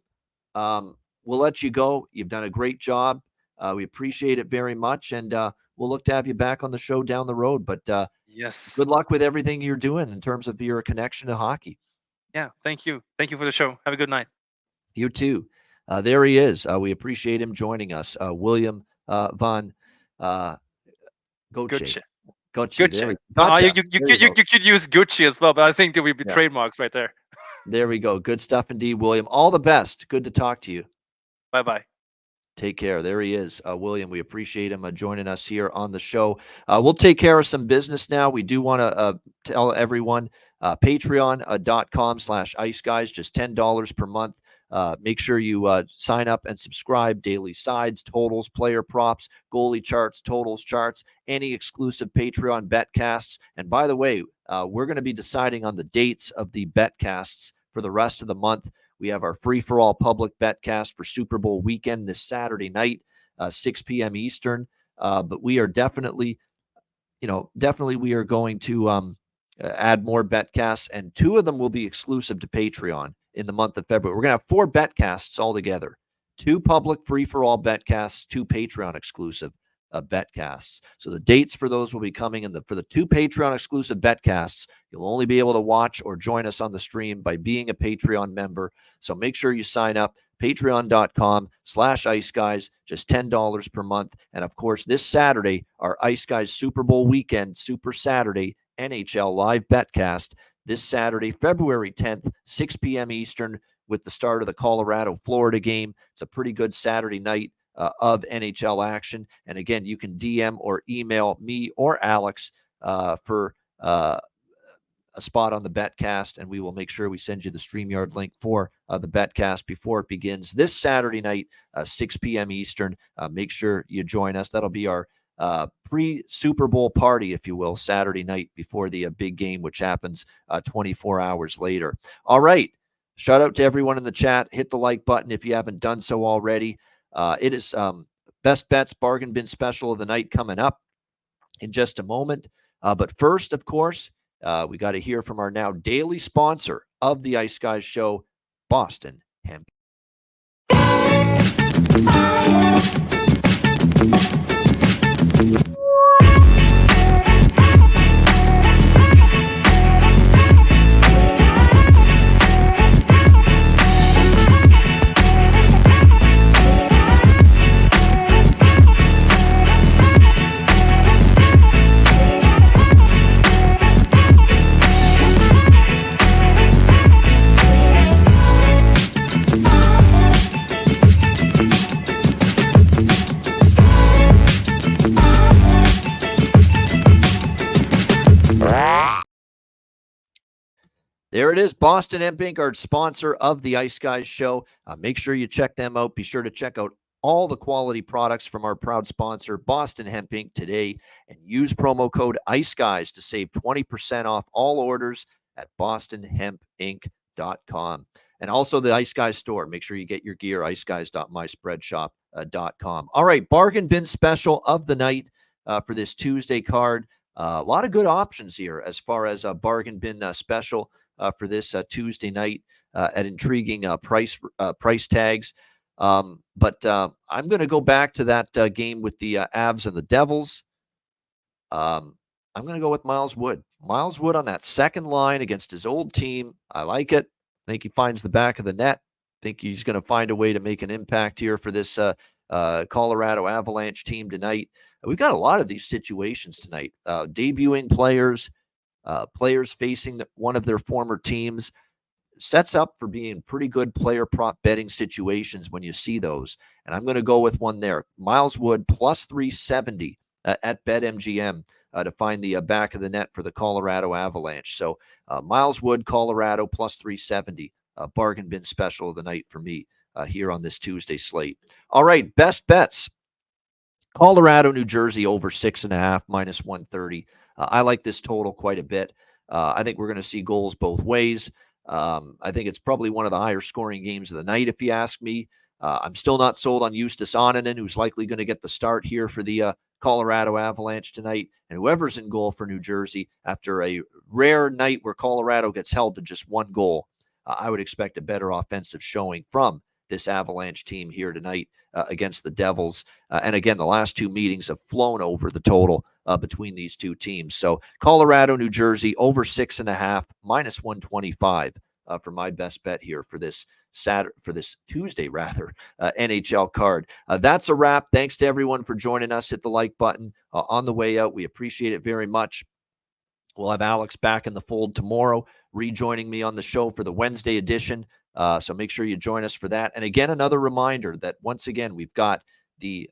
we'll let you go. You've done a great job. We appreciate it very much, and we'll look to have you back on the show down the road. But yes, good luck with everything you're doing in terms of your connection to hockey. Yeah, thank you. Thank you for the show. Have a good night. You too. There he is. We appreciate him joining us. William Von Gottsche. Gottsche. You could use Gucci as well, but I think there will be trademarks right there. There we go. Good stuff indeed, William. All the best. Good to talk to you. Bye-bye. Take care. There he is, William. We appreciate him joining us here on the show. We'll take care of some business now. We do want to tell everyone, patreon.com/iceguys, just $10 per month. Make sure you sign up and subscribe. Daily sides, totals, player props, goalie charts, totals charts, any exclusive Patreon betcasts. And by the way, we're going to be deciding on the dates of the betcasts for the rest of the month. We have our free-for-all public betcast for Super Bowl weekend this Saturday night, 6 p.m. Eastern. But we are definitely we are going to add more betcasts, and 2 of them will be exclusive to Patreon in the month of February. We're going to have 4 betcasts altogether, 2 public free-for-all betcasts, 2 Patreon exclusive betcasts. So the dates for those will be coming for the 2 Patreon exclusive betcasts. You'll only be able to watch or join us on the stream by being a Patreon member. So make sure you sign up, patreon.com/iceguys, just $10 per month. And of course, this Saturday, our Ice Guys Super Bowl weekend, Super Saturday NHL live betcast this Saturday, February 10th, 6 p.m. Eastern, with the start of the Colorado-Florida game. It's a pretty good Saturday night of NHL action. And again, you can DM or email me or Alex for a spot on the betcast, and we will make sure we send you the StreamYard link for the betcast before it begins this Saturday night, 6 p.m. Eastern. Make sure you join us. That'll be our pre-Super Bowl party, if you will, Saturday night before the big game, which happens 24 hours later. All right. Shout out to everyone in the chat. Hit the like button if you haven't done so already. It is Best Bets Bargain Bin Special of the night coming up in just a moment. But first, of course, we got to hear from our now daily sponsor of the Ice Guys show, Boston Hemp. There it is. Boston Hemp Inc, our sponsor of the Ice Guys show. Make sure you check them out. Be sure to check out all the quality products from our proud sponsor, Boston Hemp Inc, today, and use promo code IceGuys to save 20% off all orders at bostonhempinc.com. And also the Ice Guys store. Make sure you get your gear, iceguys.myspreadshop.com. All right, bargain bin special of the night for this Tuesday card. A lot of good options here as far as a bargain bin special for this Tuesday night at intriguing price tags. But I'm going to go back to that game with the Avs and the Devils. I'm going to go with Miles Wood. Miles Wood on that second line against his old team. I like it. I think he finds the back of the net. I think he's going to find a way to make an impact here for this Colorado Avalanche team tonight. We've got a lot of these situations tonight. Debuting players, players facing one of their former teams. Sets up for being pretty good player prop betting situations when you see those. And I'm going to go with one there. Miles Wood plus 370 at BetMGM to find the back of the net for the Colorado Avalanche. So Miles Wood, Colorado plus 370. Bargain bin special of the night for me here on this Tuesday slate. All right, best bets. Colorado, New Jersey over 6.5 minus 130. I like this total quite a bit. I think we're going to see goals both ways. I think it's probably one of the higher scoring games of the night, if you ask me. I'm still not sold on Justus Annunen, who's likely going to get the start here for the Colorado Avalanche tonight. And whoever's in goal for New Jersey, after a rare night where Colorado gets held to just one goal, I would expect a better offensive showing from this Avalanche team here tonight against the Devils. And again, the last two meetings have flown over the total between these two teams. So Colorado, New Jersey over 6.5 minus 125 for my best bet here for this Tuesday NHL card. That's a wrap. Thanks to everyone for joining us. Hit the like button on the way out. We appreciate it very much. We'll have Alex back in the fold tomorrow, rejoining me on the show for the Wednesday edition. So make sure you join us for that. And again, another reminder that once again, we've got the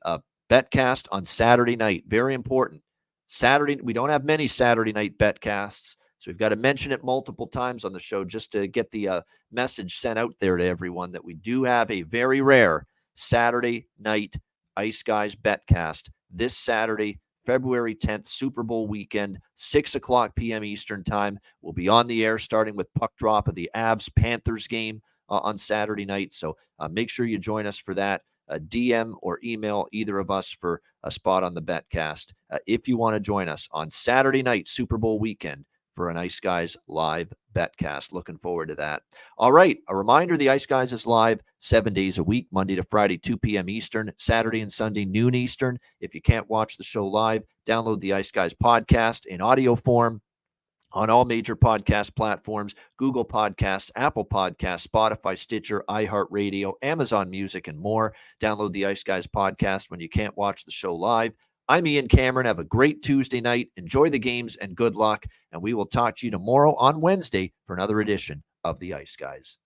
betcast on Saturday night. Very important. Saturday, we don't have many Saturday night betcasts, so we've got to mention it multiple times on the show just to get the message sent out there to everyone that we do have a very rare Saturday night Ice Guys betcast this Saturday, February 10th, Super Bowl weekend, 6 o'clock p.m. Eastern time. We'll be on the air starting with puck drop of the Avs-Panthers game on Saturday night. So make sure you join us for that. DM or email either of us for a spot on the betcast if you want to join us on Saturday night, Super Bowl weekend, for an Ice Guys live betcast. Looking forward to that. All right, a reminder, the Ice Guys is live 7 days a week, Monday to Friday, 2 p.m. Eastern, Saturday and Sunday, noon Eastern. If you can't watch the show live, download the Ice Guys podcast in audio form on all major podcast platforms: Google Podcasts, Apple Podcasts, Spotify, Stitcher, iHeartRadio, Amazon Music, and more. Download the Ice Guys podcast when you can't watch the show live. I'm Ian Cameron. Have a great Tuesday night. Enjoy the games and good luck. And we will talk to you tomorrow on Wednesday for another edition of the Ice Guys.